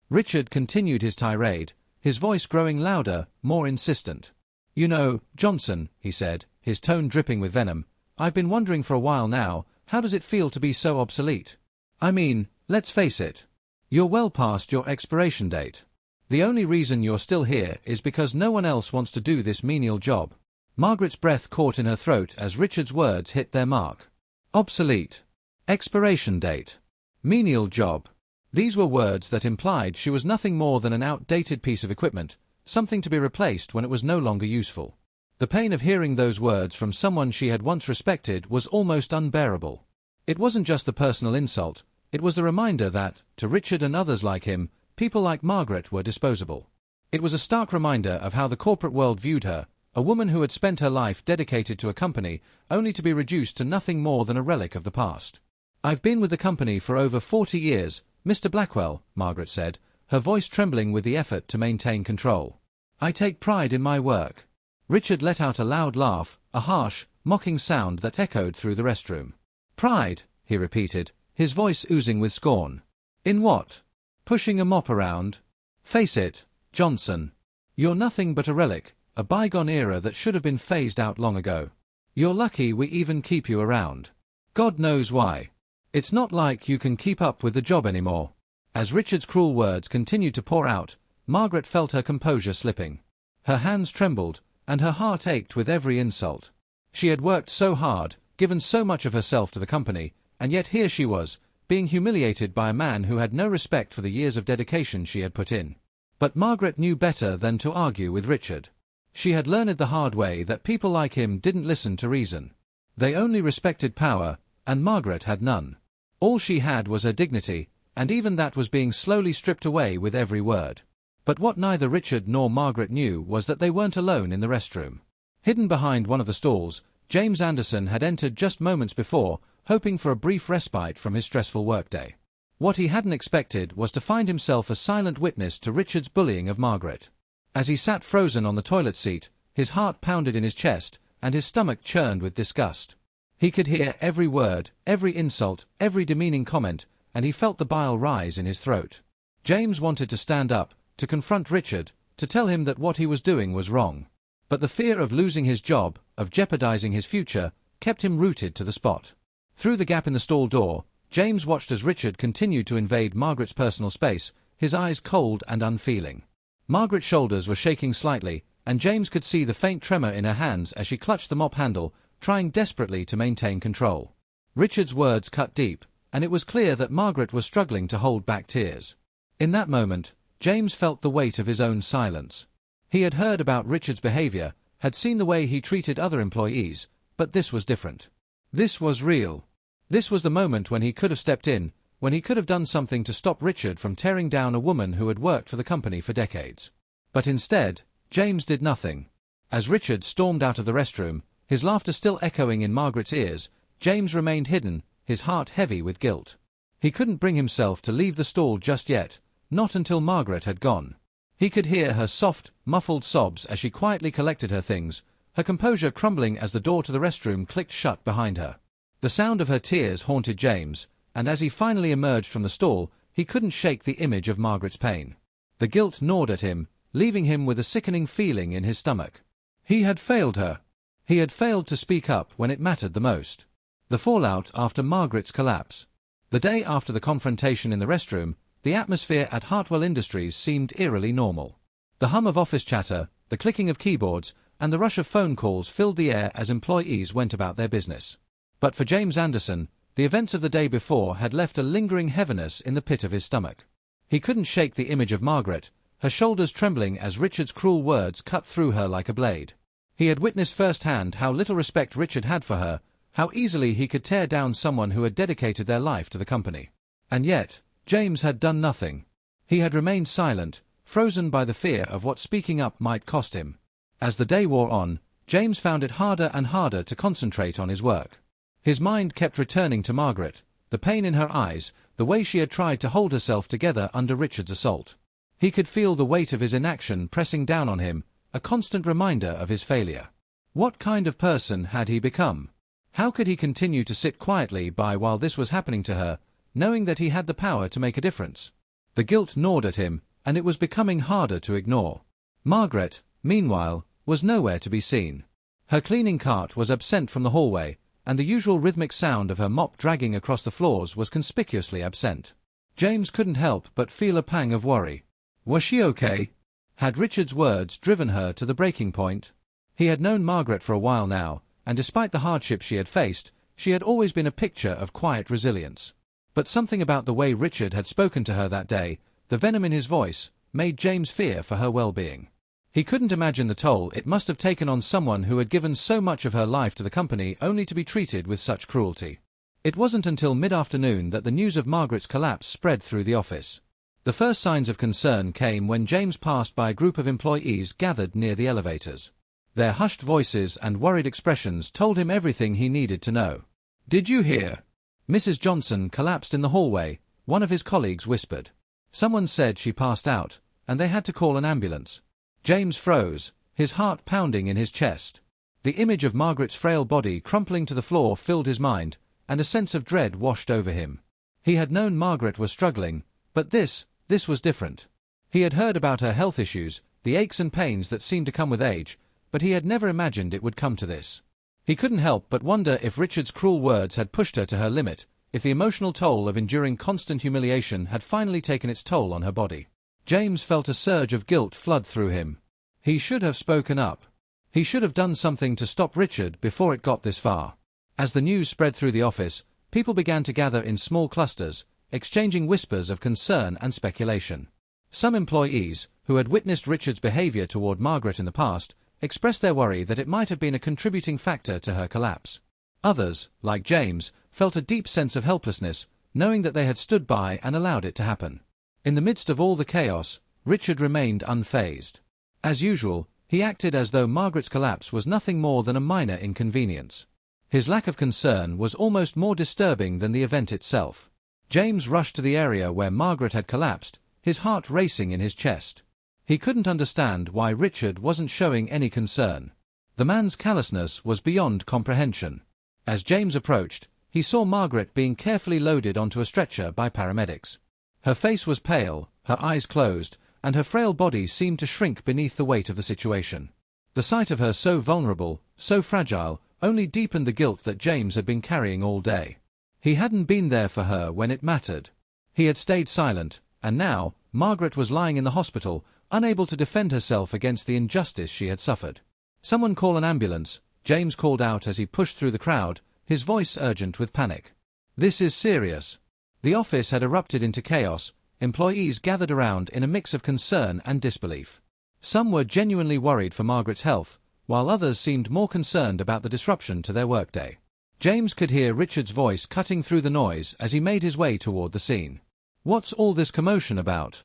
Richard continued his tirade, his voice growing louder, more insistent. "You know, Johnson," he said, his tone dripping with venom, "I've been wondering for a while now, how does it feel to be so obsolete? I mean, let's face it. You're well past your expiration date. The only reason you're still here is because no one else wants to do this menial job." Margaret's breath caught in her throat as Richard's words hit their mark. Obsolete. Expiration date. Menial job. These were words that implied she was nothing more than an outdated piece of equipment, something to be replaced when it was no longer useful. The pain of hearing those words from someone she had once respected was almost unbearable. It wasn't just the personal insult, it was the reminder that, to Richard and others like him, people like Margaret were disposable. It was a stark reminder of how the corporate world viewed her, a woman who had spent her life dedicated to a company, only to be reduced to nothing more than a relic of the past. "I've been with the company for over 40 years, Mr. Blackwell," Margaret said, her voice trembling with the effort to maintain control. "I take pride in my work." Richard let out a loud laugh, a harsh, mocking sound that echoed through the restroom. "Pride," he repeated, his voice oozing with scorn. "In what? Pushing a mop around? Face it, Johnson. You're nothing but a relic, a bygone era that should have been phased out long ago. You're lucky we even keep you around. God knows why. It's not like you can keep up with the job anymore." As Richard's cruel words continued to pour out, Margaret felt her composure slipping. Her hands trembled, and her heart ached with every insult. She had worked so hard, given so much of herself to the company, and yet here she was, being humiliated by a man who had no respect for the years of dedication she had put in. But Margaret knew better than to argue with Richard. She had learned the hard way that people like him didn't listen to reason. They only respected power, and Margaret had none. All she had was her dignity, and even that was being slowly stripped away with every word. But what neither Richard nor Margaret knew was that they weren't alone in the restroom. Hidden behind one of the stalls, James Anderson had entered just moments before, hoping for a brief respite from his stressful workday. What he hadn't expected was to find himself a silent witness to Richard's bullying of Margaret. As he sat frozen on the toilet seat, his heart pounded in his chest, and his stomach churned with disgust. He could hear every word, every insult, every demeaning comment, and he felt the bile rise in his throat. James wanted to stand up, to confront Richard, to tell him that what he was doing was wrong. But the fear of losing his job, of jeopardizing his future, kept him rooted to the spot. Through the gap in the stall door, James watched as Richard continued to invade Margaret's personal space, his eyes cold and unfeeling. Margaret's shoulders were shaking slightly, and James could see the faint tremor in her hands as she clutched the mop handle, trying desperately to maintain control. Richard's words cut deep, and it was clear that Margaret was struggling to hold back tears. In that moment, James felt the weight of his own silence. He had heard about Richard's behavior, had seen the way he treated other employees, but this was different. This was real. This was the moment when he could have stepped in, when he could have done something to stop Richard from tearing down a woman who had worked for the company for decades. But instead, James did nothing. As Richard stormed out of the restroom, His laughter still echoing in Margaret's ears, James remained hidden, his heart heavy with guilt. He couldn't bring himself to leave the stall just yet, not until Margaret had gone. He could hear her soft, muffled sobs as she quietly collected her things, her composure crumbling as the door to the restroom clicked shut behind her. The sound of her tears haunted James, and as he finally emerged from the stall, he couldn't shake the image of Margaret's pain. The guilt gnawed at him, leaving him with a sickening feeling in his stomach. He had failed her. He had failed to speak up when it mattered the most. The fallout after Margaret's collapse. The day after the confrontation in the restroom, the atmosphere at Hartwell Industries seemed eerily normal. The hum of office chatter, the clicking of keyboards, and the rush of phone calls filled the air as employees went about their business. But for James Anderson, the events of the day before had left a lingering heaviness in the pit of his stomach. He couldn't shake the image of Margaret, her shoulders trembling as Richard's cruel words cut through her like a blade. He had witnessed firsthand how little respect Richard had for her, how easily he could tear down someone who had dedicated their life to the company. And yet, James had done nothing. He had remained silent, frozen by the fear of what speaking up might cost him. As the day wore on, James found it harder and harder to concentrate on his work. His mind kept returning to Margaret, the pain in her eyes, the way she had tried to hold herself together under Richard's assault. He could feel the weight of his inaction pressing down on him, a constant reminder of his failure. What kind of person had he become? How could he continue to sit quietly by while this was happening to her, knowing that he had the power to make a difference? The guilt gnawed at him, and it was becoming harder to ignore. Margaret, meanwhile, was nowhere to be seen. Her cleaning cart was absent from the hallway, and the usual rhythmic sound of her mop dragging across the floors was conspicuously absent. James couldn't help but feel a pang of worry. Was she okay? Had Richard's words driven her to the breaking point? He had known Margaret for a while now, and despite the hardships she had faced, she had always been a picture of quiet resilience. But something about the way Richard had spoken to her that day, the venom in his voice, made James fear for her well-being. He couldn't imagine the toll it must have taken on someone who had given so much of her life to the company only to be treated with such cruelty. It wasn't until mid-afternoon that the news of Margaret's collapse spread through the office. The first signs of concern came when James passed by a group of employees gathered near the elevators. Their hushed voices and worried expressions told him everything he needed to know. "Did you hear? Mrs. Johnson collapsed in the hallway," one of his colleagues whispered. "Someone said she passed out, and they had to call an ambulance." James froze, his heart pounding in his chest. The image of Margaret's frail body crumpling to the floor filled his mind, and a sense of dread washed over him. He had known Margaret was struggling, but this was different. He had heard about her health issues, the aches and pains that seemed to come with age, but he had never imagined it would come to this. He couldn't help but wonder if Richard's cruel words had pushed her to her limit, if the emotional toll of enduring constant humiliation had finally taken its toll on her body. James felt a surge of guilt flood through him. He should have spoken up. He should have done something to stop Richard before it got this far. As the news spread through the office, people began to gather in small clusters, exchanging whispers of concern and speculation. Some employees, who had witnessed Richard's behavior toward Margaret in the past, expressed their worry that it might have been a contributing factor to her collapse. Others, like James, felt a deep sense of helplessness, knowing that they had stood by and allowed it to happen. In the midst of all the chaos, Richard remained unfazed. As usual, he acted as though Margaret's collapse was nothing more than a minor inconvenience. His lack of concern was almost more disturbing than the event itself. James rushed to the area where Margaret had collapsed, his heart racing in his chest. He couldn't understand why Richard wasn't showing any concern. The man's callousness was beyond comprehension. As James approached, he saw Margaret being carefully loaded onto a stretcher by paramedics. Her face was pale, her eyes closed, and her frail body seemed to shrink beneath the weight of the situation. The sight of her so vulnerable, so fragile, only deepened the guilt that James had been carrying all day. He hadn't been there for her when it mattered. He had stayed silent, and now, Margaret was lying in the hospital, unable to defend herself against the injustice she had suffered. "Someone call an ambulance," James called out as he pushed through the crowd, his voice urgent with panic. "This is serious." The office had erupted into chaos, employees gathered around in a mix of concern and disbelief. Some were genuinely worried for Margaret's health, while others seemed more concerned about the disruption to their workday. James could hear Richard's voice cutting through the noise as he made his way toward the scene. "What's all this commotion about?"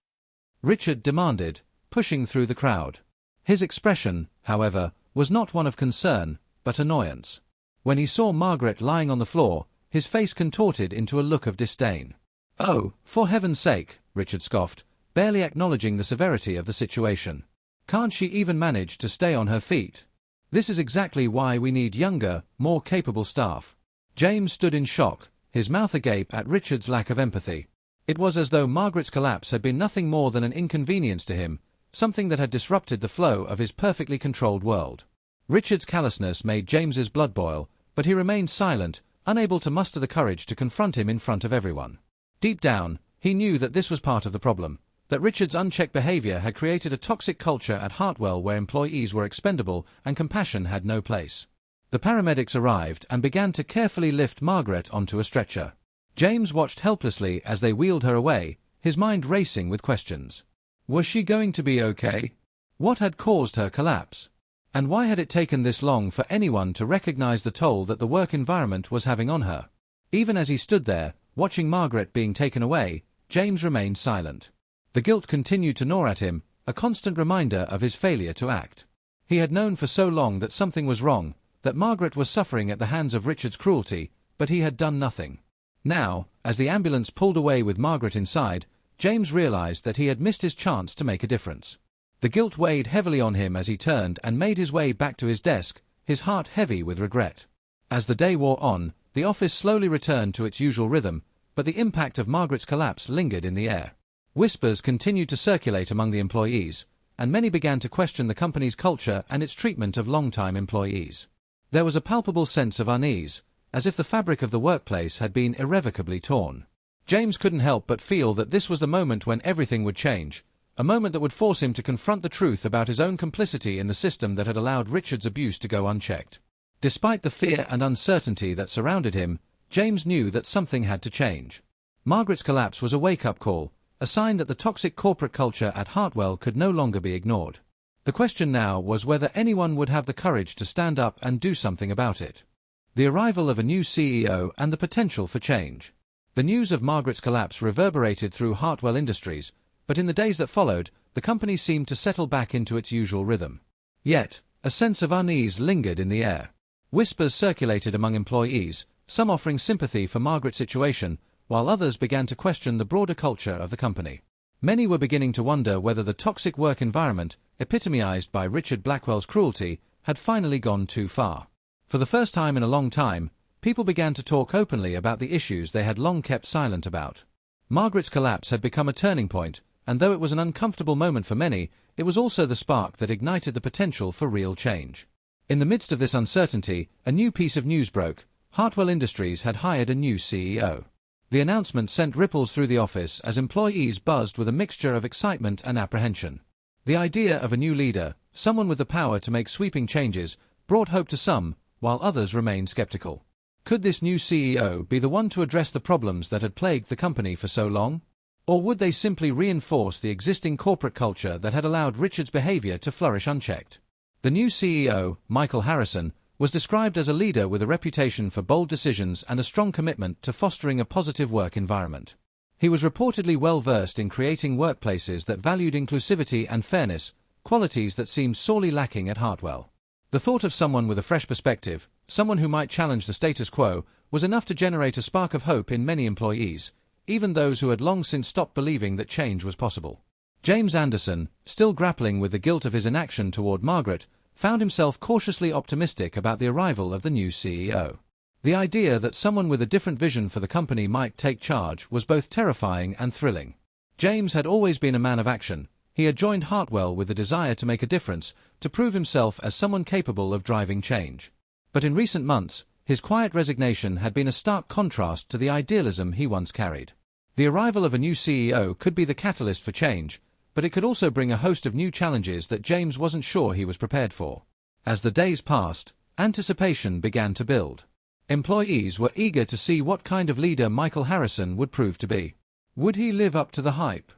Richard demanded, pushing through the crowd. His expression, however, was not one of concern, but annoyance. When he saw Margaret lying on the floor, his face contorted into a look of disdain. "Oh, for heaven's sake," Richard scoffed, barely acknowledging the severity of the situation. "Can't she even manage to stay on her feet? This is exactly why we need younger, more capable staff." James stood in shock, his mouth agape at Richard's lack of empathy. It was as though Margaret's collapse had been nothing more than an inconvenience to him, something that had disrupted the flow of his perfectly controlled world. Richard's callousness made James's blood boil, but he remained silent, unable to muster the courage to confront him in front of everyone. Deep down, he knew that this was part of the problem, that Richard's unchecked behavior had created a toxic culture at Hartwell where employees were expendable and compassion had no place. The paramedics arrived and began to carefully lift Margaret onto a stretcher. James watched helplessly as they wheeled her away, his mind racing with questions. Was she going to be okay? What had caused her collapse? And why had it taken this long for anyone to recognize the toll that the work environment was having on her? Even as he stood there, watching Margaret being taken away, James remained silent. The guilt continued to gnaw at him, a constant reminder of his failure to act. He had known for so long that something was wrong, that Margaret was suffering at the hands of Richard's cruelty, but he had done nothing. Now, as the ambulance pulled away with Margaret inside, James realized that he had missed his chance to make a difference. The guilt weighed heavily on him as he turned and made his way back to his desk, his heart heavy with regret. As the day wore on, the office slowly returned to its usual rhythm, but the impact of Margaret's collapse lingered in the air. Whispers continued to circulate among the employees, and many began to question the company's culture and its treatment of long-time employees. There was a palpable sense of unease, as if the fabric of the workplace had been irrevocably torn. James couldn't help but feel that this was the moment when everything would change, a moment that would force him to confront the truth about his own complicity in the system that had allowed Richard's abuse to go unchecked. Despite the fear and uncertainty that surrounded him, James knew that something had to change. Margaret's collapse was a wake-up call, a sign that the toxic corporate culture at Hartwell could no longer be ignored. The question now was whether anyone would have the courage to stand up and do something about it. The arrival of a new CEO and the potential for change. The news of Margaret's collapse reverberated through Hartwell Industries, but in the days that followed, the company seemed to settle back into its usual rhythm. Yet, a sense of unease lingered in the air. Whispers circulated among employees, some offering sympathy for Margaret's situation, while others began to question the broader culture of the company. Many were beginning to wonder whether the toxic work environment, epitomized by Richard Blackwell's cruelty, had finally gone too far. For the first time in a long time, people began to talk openly about the issues they had long kept silent about. Margaret's collapse had become a turning point, and though it was an uncomfortable moment for many, it was also the spark that ignited the potential for real change. In the midst of this uncertainty, a new piece of news broke. Hartwell Industries had hired a new CEO. The announcement sent ripples through the office as employees buzzed with a mixture of excitement and apprehension. The idea of a new leader, someone with the power to make sweeping changes, brought hope to some, while others remained skeptical. Could this new CEO be the one to address the problems that had plagued the company for so long? Or would they simply reinforce the existing corporate culture that had allowed Richard's behavior to flourish unchecked? The new CEO, Michael Harrison, was described as a leader with a reputation for bold decisions and a strong commitment to fostering a positive work environment. He was reportedly well-versed in creating workplaces that valued inclusivity and fairness, qualities that seemed sorely lacking at Hartwell. The thought of someone with a fresh perspective, someone who might challenge the status quo, was enough to generate a spark of hope in many employees, even those who had long since stopped believing that change was possible. James Anderson, still grappling with the guilt of his inaction toward Margaret, found himself cautiously optimistic about the arrival of the new CEO. The idea that someone with a different vision for the company might take charge was both terrifying and thrilling. James had always been a man of action. He had joined Hartwell with the desire to make a difference, to prove himself as someone capable of driving change. But in recent months, his quiet resignation had been a stark contrast to the idealism he once carried. The arrival of a new CEO could be the catalyst for change, but it could also bring a host of new challenges that James wasn't sure he was prepared for. As the days passed, anticipation began to build. Employees were eager to see what kind of leader Michael Harrison would prove to be. Would he live up to the hype?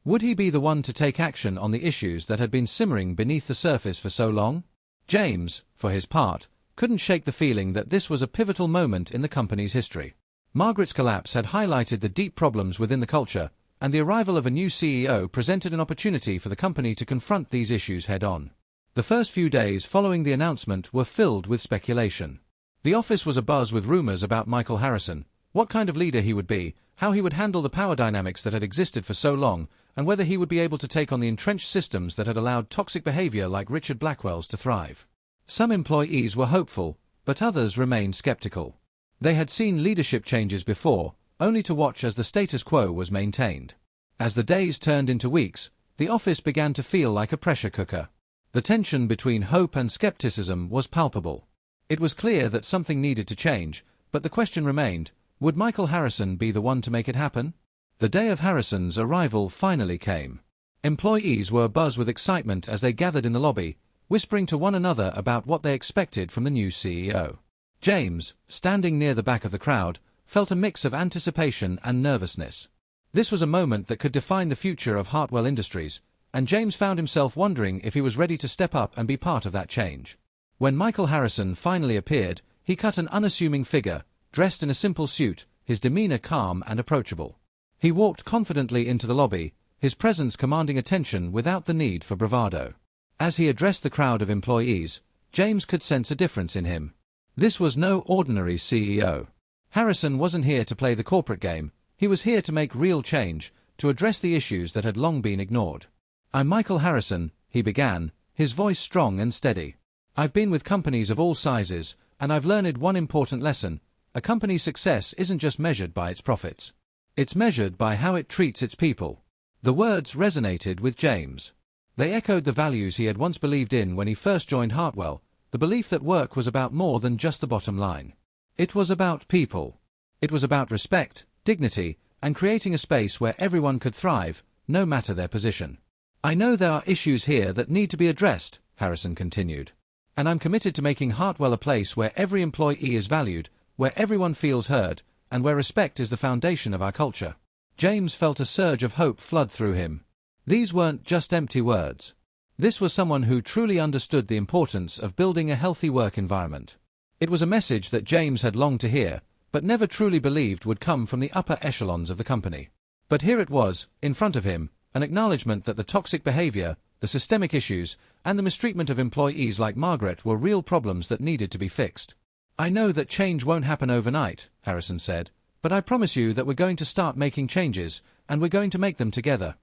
Would he be the one to take action on the issues that had been simmering beneath the surface for so long? James, for his part, couldn't shake the feeling that this was a pivotal moment in the company's history. Margaret's collapse had highlighted the deep problems within the culture, and the arrival of a new CEO presented an opportunity for the company to confront these issues head-on. The first few days following the announcement were filled with speculation. The office was abuzz with rumors about Michael Harrison, what kind of leader he would be, how he would handle the power dynamics that had existed for so long, and whether he would be able to take on the entrenched systems that had allowed toxic behavior like Richard Blackwell's to thrive. Some employees were hopeful, but others remained skeptical. They had seen leadership changes before, only to watch as the status quo was maintained. As the days turned into weeks, the office began to feel like a pressure cooker. The tension between hope and skepticism was palpable. It was clear that something needed to change, but the question remained, would Michael Harrison be the one to make it happen? The day of Harrison's arrival finally came. Employees were abuzz with excitement as they gathered in the lobby, whispering to one another about what they expected from the new CEO. James, standing near the back of the crowd, felt a mix of anticipation and nervousness. This was a moment that could define the future of Hartwell Industries, and James found himself wondering if he was ready to step up and be part of that change. When Michael Harrison finally appeared, he cut an unassuming figure, dressed in a simple suit, his demeanor calm and approachable. He walked confidently into the lobby, his presence commanding attention without the need for bravado. As he addressed the crowd of employees, James could sense a difference in him. This was no ordinary CEO. Harrison wasn't here to play the corporate game, he was here to make real change, to address the issues that had long been ignored. "I'm Michael Harrison," he began, his voice strong and steady. "I've been with companies of all sizes, and I've learned one important lesson. A company's success isn't just measured by its profits. It's measured by how it treats its people." The words resonated with James. They echoed the values he had once believed in when he first joined Hartwell, the belief that work was about more than just the bottom line. It was about people. It was about respect, dignity, and creating a space where everyone could thrive, no matter their position. "I know there are issues here that need to be addressed," Harrison continued. "And I'm committed to making Hartwell a place where every employee is valued, where everyone feels heard, and where respect is the foundation of our culture." James felt a surge of hope flood through him. These weren't just empty words. This was someone who truly understood the importance of building a healthy work environment. It was a message that James had longed to hear, but never truly believed would come from the upper echelons of the company. But here it was, in front of him, an acknowledgement that the toxic behavior, the systemic issues, and the mistreatment of employees like Margaret were real problems that needed to be fixed. "I know that change won't happen overnight," Harrison said, "but I promise you that we're going to start making changes, and we're going to make them together."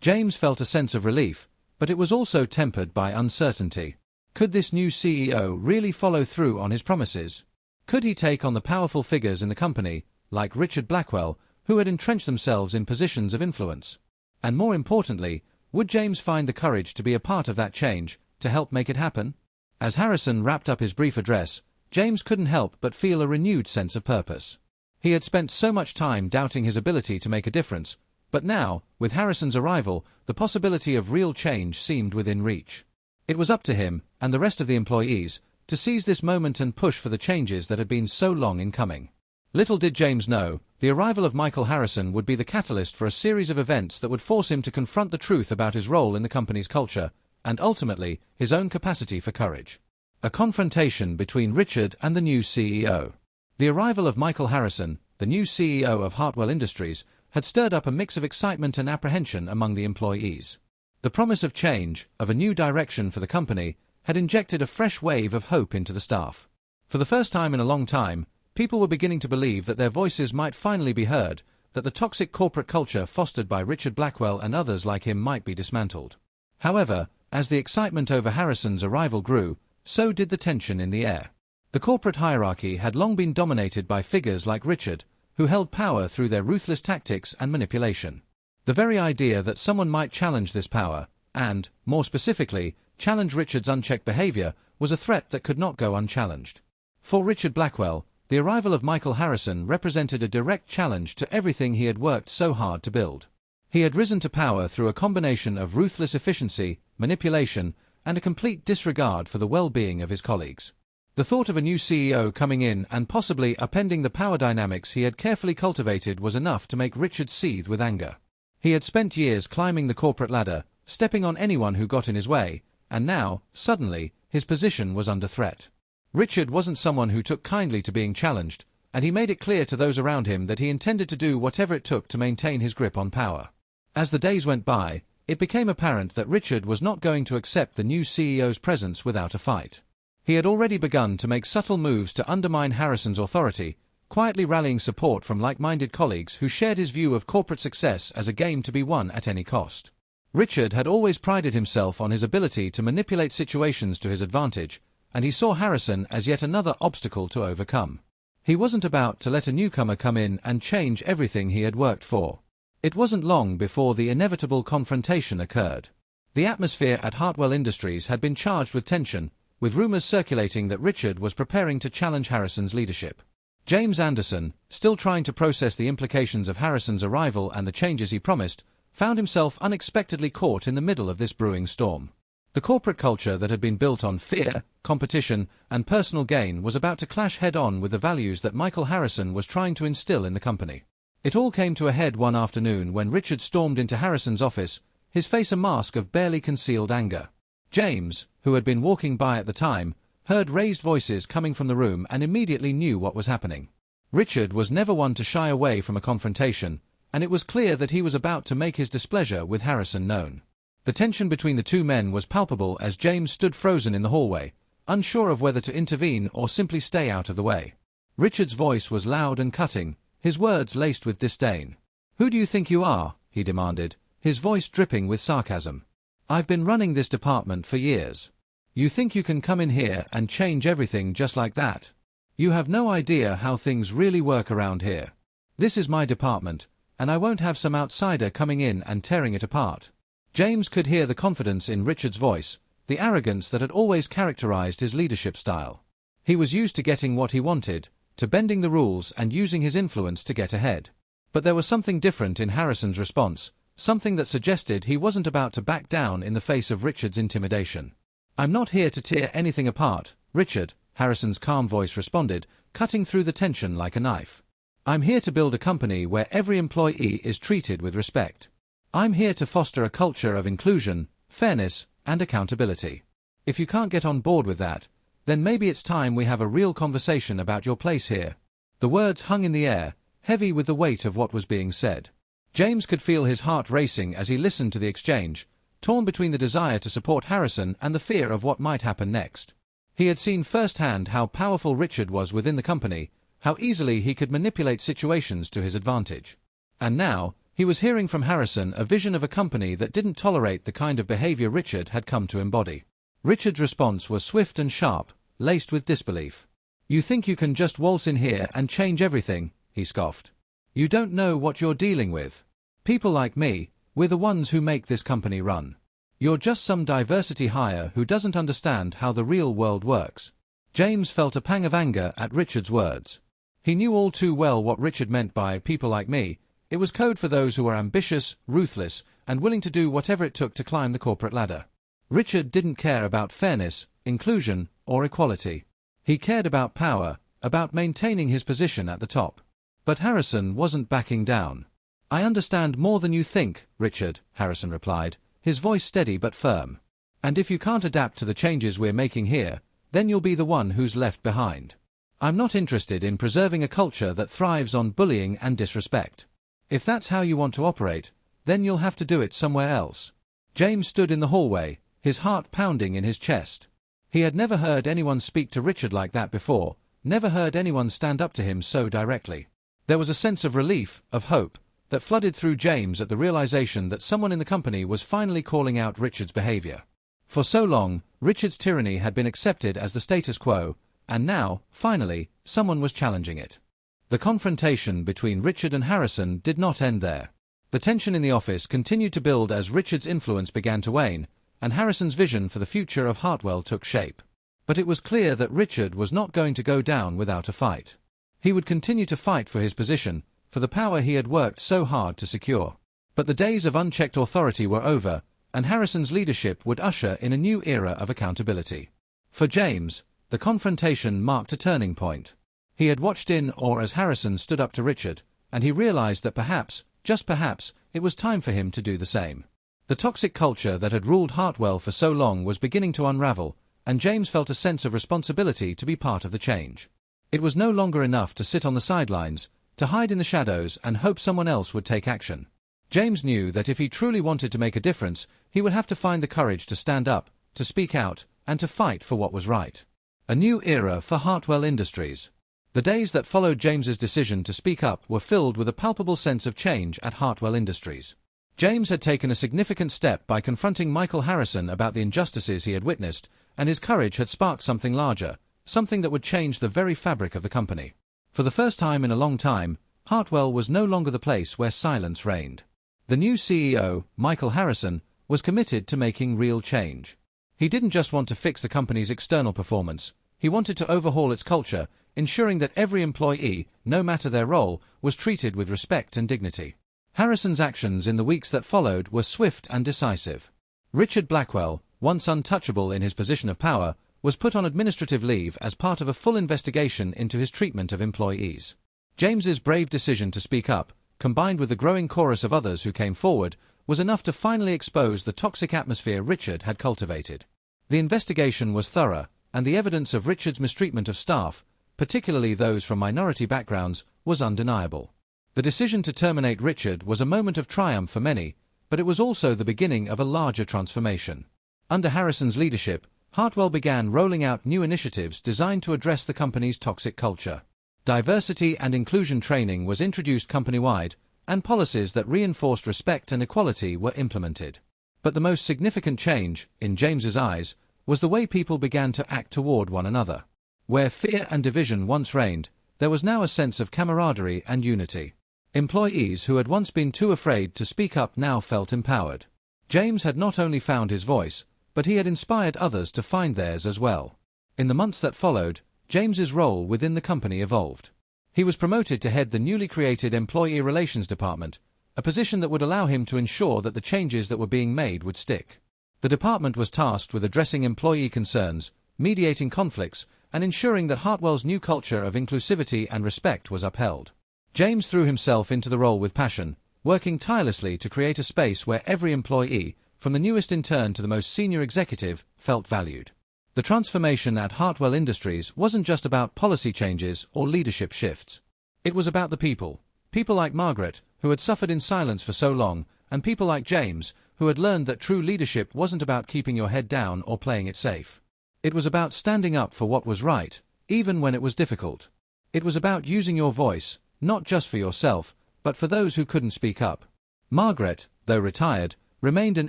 James felt a sense of relief, but it was also tempered by uncertainty. Could this new CEO really follow through on his promises? Could he take on the powerful figures in the company, like Richard Blackwell, who had entrenched themselves in positions of influence? And more importantly, would James find the courage to be a part of that change, to help make it happen? As Harrison wrapped up his brief address, James couldn't help but feel a renewed sense of purpose. He had spent so much time doubting his ability to make a difference, but now, with Harrison's arrival, the possibility of real change seemed within reach. It was up to him, and the rest of the employees, to seize this moment and push for the changes that had been so long in coming. Little did James know, the arrival of Michael Harrison would be the catalyst for a series of events that would force him to confront the truth about his role in the company's culture, and ultimately, his own capacity for courage. A confrontation between Richard and the new CEO. The arrival of Michael Harrison, the new CEO of Hartwell Industries, had stirred up a mix of excitement and apprehension among the employees. The promise of change, of a new direction for the company, had injected a fresh wave of hope into the staff. For the first time in a long time, people were beginning to believe that their voices might finally be heard, that the toxic corporate culture fostered by Richard Blackwell and others like him might be dismantled. However, as the excitement over Harrison's arrival grew, so did the tension in the air. The corporate hierarchy had long been dominated by figures like Richard, who held power through their ruthless tactics and manipulation. The very idea that someone might challenge this power, and, more specifically, challenge Richard's unchecked behavior, was a threat that could not go unchallenged. For Richard Blackwell, the arrival of Michael Harrison represented a direct challenge to everything he had worked so hard to build. He had risen to power through a combination of ruthless efficiency, manipulation, and a complete disregard for the well-being of his colleagues. The thought of a new CEO coming in and possibly upending the power dynamics he had carefully cultivated was enough to make Richard seethe with anger. He had spent years climbing the corporate ladder, stepping on anyone who got in his way, and now, suddenly, his position was under threat. Richard wasn't someone who took kindly to being challenged, and he made it clear to those around him that he intended to do whatever it took to maintain his grip on power. As the days went by, It became apparent that Richard was not going to accept the new CEO's presence without a fight. He had already begun to make subtle moves to undermine Harrison's authority, quietly rallying support from like-minded colleagues who shared his view of corporate success as a game to be won at any cost. Richard had always prided himself on his ability to manipulate situations to his advantage, and he saw Harrison as yet another obstacle to overcome. He wasn't about to let a newcomer come in and change everything he had worked for. It wasn't long before the inevitable confrontation occurred. The atmosphere at Hartwell Industries had been charged with tension, with rumors circulating that Richard was preparing to challenge Harrison's leadership. James Anderson, still trying to process the implications of Harrison's arrival and the changes he promised, found himself unexpectedly caught in the middle of this brewing storm. The corporate culture that had been built on fear, competition, and personal gain was about to clash head-on with the values that Michael Harrison was trying to instill in the company. It all came to a head one afternoon when Richard stormed into Harrison's office, his face a mask of barely concealed anger. James, who had been walking by at the time, heard raised voices coming from the room and immediately knew what was happening. Richard was never one to shy away from a confrontation, and it was clear that he was about to make his displeasure with Harrison known. The tension between the two men was palpable as James stood frozen in the hallway, unsure of whether to intervene or simply stay out of the way. Richard's voice was loud and cutting, his words laced with disdain. "Who do you think you are?" he demanded, his voice dripping with sarcasm. "I've been running this department for years. You think you can come in here and change everything just like that? You have no idea how things really work around here. This is my department, and I won't have some outsider coming in and tearing it apart." James could hear the confidence in Richard's voice, the arrogance that had always characterized his leadership style. He was used to getting what he wanted, to bending the rules and using his influence to get ahead. But there was something different in Harrison's response, something that suggested he wasn't about to back down in the face of Richard's intimidation. "I'm not here to tear anything apart, Richard," Harrison's calm voice responded, cutting through the tension like a knife. "I'm here to build a company where every employee is treated with respect. I'm here to foster a culture of inclusion, fairness, and accountability. If you can't get on board with that, then maybe it's time we have a real conversation about your place here." The words hung in the air, heavy with the weight of what was being said. James could feel his heart racing as he listened to the exchange, torn between the desire to support Harrison and the fear of what might happen next. He had seen firsthand how powerful Richard was within the company, how easily he could manipulate situations to his advantage. And now, he was hearing from Harrison a vision of a company that didn't tolerate the kind of behavior Richard had come to embody. Richard's response was swift and sharp, laced with disbelief. "You think you can just waltz in here and change everything?" he scoffed. "You don't know what you're dealing with. People like me, we're the ones who make this company run. You're just some diversity hire who doesn't understand how the real world works." James felt a pang of anger at Richard's words. He knew all too well what Richard meant by "people like me." It was code for those who were ambitious, ruthless, and willing to do whatever it took to climb the corporate ladder. Richard didn't care about fairness, inclusion, or equality. He cared about power, about maintaining his position at the top. But Harrison wasn't backing down. "I understand more than you think, Richard," Harrison replied, his voice steady but firm. "And if you can't adapt to the changes we're making here, then you'll be the one who's left behind. I'm not interested in preserving a culture that thrives on bullying and disrespect. If that's how you want to operate, then you'll have to do it somewhere else." James stood in the hallway, his heart pounding in his chest. He had never heard anyone speak to Richard like that before, never heard anyone stand up to him so directly. There was a sense of relief, of hope, that flooded through James at the realization that someone in the company was finally calling out Richard's behavior. For so long, Richard's tyranny had been accepted as the status quo, and now, finally, someone was challenging it. The confrontation between Richard and Harrison did not end there. The tension in the office continued to build as Richard's influence began to wane, and Harrison's vision for the future of Hartwell took shape. But it was clear that Richard was not going to go down without a fight. He would continue to fight for his position, for the power he had worked so hard to secure. But the days of unchecked authority were over, and Harrison's leadership would usher in a new era of accountability. For James, the confrontation marked a turning point. He had watched in awe as Harrison stood up to Richard, and he realized that perhaps, just perhaps, it was time for him to do the same. The toxic culture that had ruled Hartwell for so long was beginning to unravel, and James felt a sense of responsibility to be part of the change. It was no longer enough to sit on the sidelines, to hide in the shadows and hope someone else would take action. James knew that if he truly wanted to make a difference, he would have to find the courage to stand up, to speak out, and to fight for what was right. A new era for Hartwell Industries. The days that followed James's decision to speak up were filled with a palpable sense of change at Hartwell Industries. James had taken a significant step by confronting Michael Harrison about the injustices he had witnessed, and his courage had sparked something larger, something that would change the very fabric of the company. For the first time in a long time, Hartwell was no longer the place where silence reigned. The new CEO, Michael Harrison, was committed to making real change. He didn't just want to fix the company's external performance, he wanted to overhaul its culture, ensuring that every employee, no matter their role, was treated with respect and dignity. Harrison's actions in the weeks that followed were swift and decisive. Richard Blackwell, once untouchable in his position of power, was put on administrative leave as part of a full investigation into his treatment of employees. James's brave decision to speak up, combined with the growing chorus of others who came forward, was enough to finally expose the toxic atmosphere Richard had cultivated. The investigation was thorough, and the evidence of Richard's mistreatment of staff, particularly those from minority backgrounds, was undeniable. The decision to terminate Richard was a moment of triumph for many, but it was also the beginning of a larger transformation. Under Harrison's leadership, Hartwell began rolling out new initiatives designed to address the company's toxic culture. Diversity and inclusion training was introduced company-wide, and policies that reinforced respect and equality were implemented. But the most significant change, in James's eyes, was the way people began to act toward one another. Where fear and division once reigned, there was now a sense of camaraderie and unity. Employees who had once been too afraid to speak up now felt empowered. James had not only found his voice, but he had inspired others to find theirs as well. In the months that followed, James's role within the company evolved. He was promoted to head the newly created Employee Relations Department, a position that would allow him to ensure that the changes that were being made would stick. The department was tasked with addressing employee concerns, mediating conflicts, and ensuring that Hartwell's new culture of inclusivity and respect was upheld. James threw himself into the role with passion, working tirelessly to create a space where every employee, from the newest intern to the most senior executive, felt valued. The transformation at Hartwell Industries wasn't just about policy changes or leadership shifts. It was about the people. People like Margaret, who had suffered in silence for so long, and people like James, who had learned that true leadership wasn't about keeping your head down or playing it safe. It was about standing up for what was right, even when it was difficult. It was about using your voice, not just for yourself, but for those who couldn't speak up. Margaret, though retired, remained an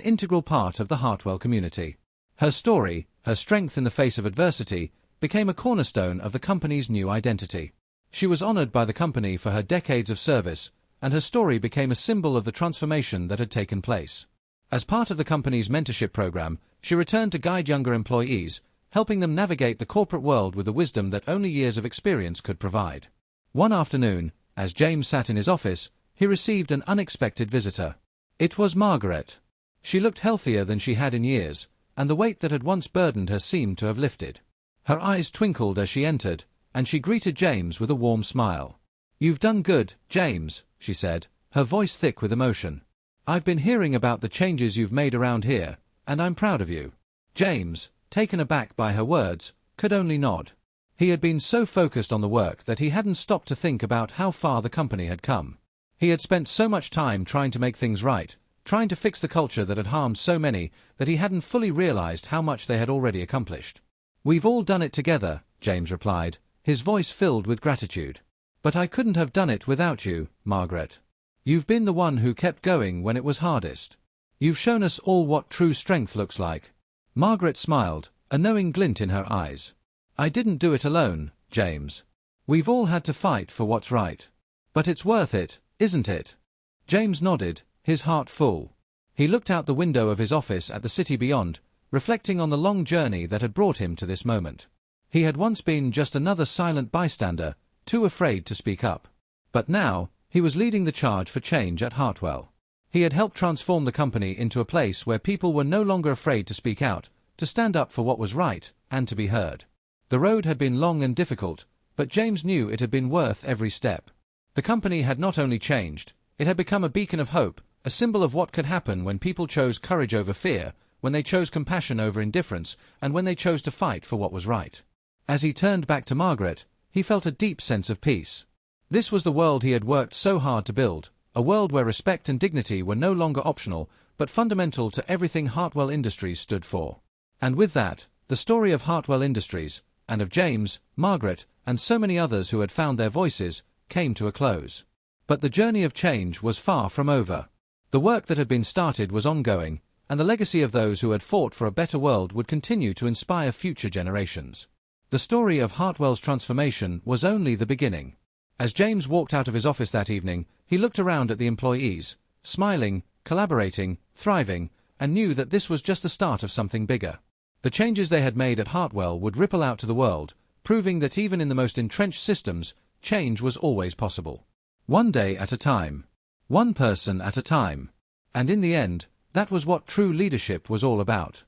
integral part of the Hartwell community. Her story, her strength in the face of adversity, became a cornerstone of the company's new identity. She was honored by the company for her decades of service, and her story became a symbol of the transformation that had taken place. As part of the company's mentorship program, she returned to guide younger employees, helping them navigate the corporate world with the wisdom that only years of experience could provide. One afternoon, as James sat in his office, he received an unexpected visitor. It was Margaret. She looked healthier than she had in years, and the weight that had once burdened her seemed to have lifted. Her eyes twinkled as she entered, and she greeted James with a warm smile. "You've done good, James," she said, her voice thick with emotion. "I've been hearing about the changes you've made around here, and I'm proud of you." James, taken aback by her words, could only nod. He had been so focused on the work that he hadn't stopped to think about how far the company had come. He had spent so much time trying to make things right, trying to fix the culture that had harmed so many, that he hadn't fully realized how much they had already accomplished. "We've all done it together," James replied, his voice filled with gratitude. "But I couldn't have done it without you, Margaret. You've been the one who kept going when it was hardest. You've shown us all what true strength looks like." Margaret smiled, a knowing glint in her eyes. "I didn't do it alone, James. We've all had to fight for what's right. But it's worth it, isn't it?" James nodded, his heart full. He looked out the window of his office at the city beyond, reflecting on the long journey that had brought him to this moment. He had once been just another silent bystander, too afraid to speak up. But now, he was leading the charge for change at Hartwell. He had helped transform the company into a place where people were no longer afraid to speak out, to stand up for what was right, and to be heard. The road had been long and difficult, but James knew it had been worth every step. The company had not only changed, it had become a beacon of hope, a symbol of what could happen when people chose courage over fear, when they chose compassion over indifference, and when they chose to fight for what was right. As he turned back to Margaret, he felt a deep sense of peace. This was the world he had worked so hard to build, a world where respect and dignity were no longer optional, but fundamental to everything Hartwell Industries stood for. And with that, the story of Hartwell Industries, and of James, Margaret, and so many others who had found their voices, came to a close. But the journey of change was far from over. The work that had been started was ongoing, and the legacy of those who had fought for a better world would continue to inspire future generations. The story of Hartwell's transformation was only the beginning. As James walked out of his office that evening, he looked around at the employees, smiling, collaborating, thriving, and knew that this was just the start of something bigger. The changes they had made at Hartwell would ripple out to the world, proving that even in the most entrenched systems, change was always possible. One day at a time. One person at a time. And in the end, that was what true leadership was all about.